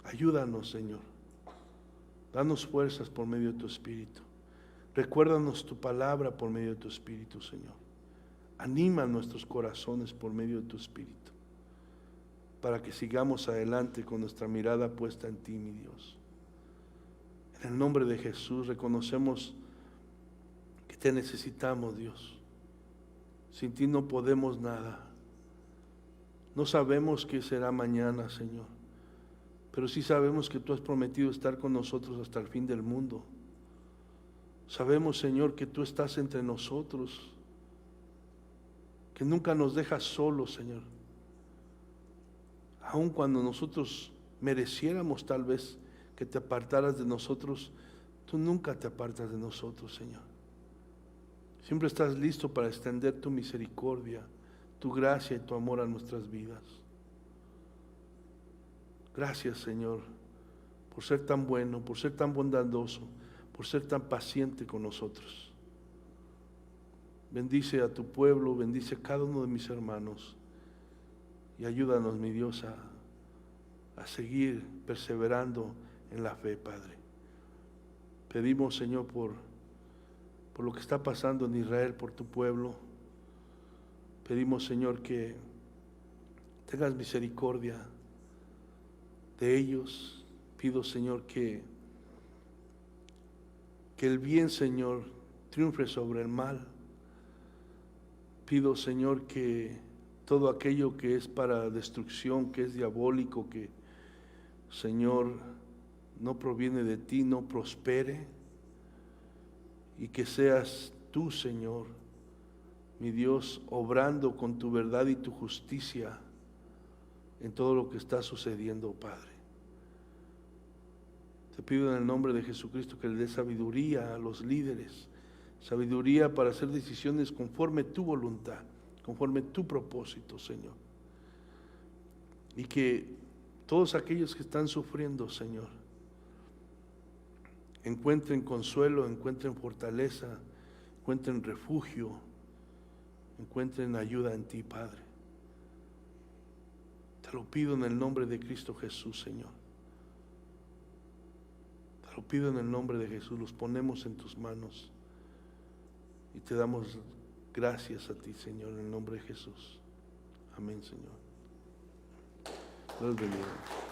ayúdanos, Señor. Danos fuerzas por medio de tu Espíritu. Recuérdanos tu palabra por medio de tu Espíritu, Señor. Anima nuestros corazones por medio de tu Espíritu, para que sigamos adelante con nuestra mirada puesta en ti, mi Dios. En el nombre de Jesús reconocemos que te necesitamos, Dios. Sin ti no podemos nada. No sabemos qué será mañana, Señor, pero sí sabemos que tú has prometido estar con nosotros hasta el fin del mundo. Sabemos, Señor, que tú estás entre nosotros, que nunca nos dejas solos, Señor. Aun cuando nosotros mereciéramos tal vez que te apartaras de nosotros, tú nunca te apartas de nosotros, Señor. Siempre estás listo para extender tu misericordia, tu gracia y tu amor a nuestras vidas. Gracias, Señor, por ser tan bueno, por ser tan bondadoso, por ser tan paciente con nosotros. Bendice a tu pueblo, bendice a cada uno de mis hermanos y ayúdanos, mi Dios, a seguir perseverando en la fe, Padre. Pedimos, Señor, por lo que está pasando en Israel, por tu pueblo. Pedimos, Señor, que tengas misericordia de ellos. Pido, Señor, que el bien, Señor, triunfe sobre el mal. Pido, Señor, que todo aquello que es para destrucción, que es diabólico, que, Señor, no proviene de ti, no prospere, y que seas tú, Señor, mi Dios, obrando con tu verdad y tu justicia en todo lo que está sucediendo, Padre. Te pido en el nombre de Jesucristo que le dé sabiduría a los líderes, sabiduría para hacer decisiones conforme tu voluntad, conforme tu propósito, Señor. Y que todos aquellos que están sufriendo, Señor, encuentren consuelo, encuentren fortaleza, encuentren refugio, encuentren ayuda en ti, Padre. Te lo pido en el nombre de Cristo Jesús, Señor. Te lo pido en el nombre de Jesús. Los ponemos en tus manos y te damos gracias a ti, Señor, en el nombre de Jesús. Amén, Señor. Dios bendiga.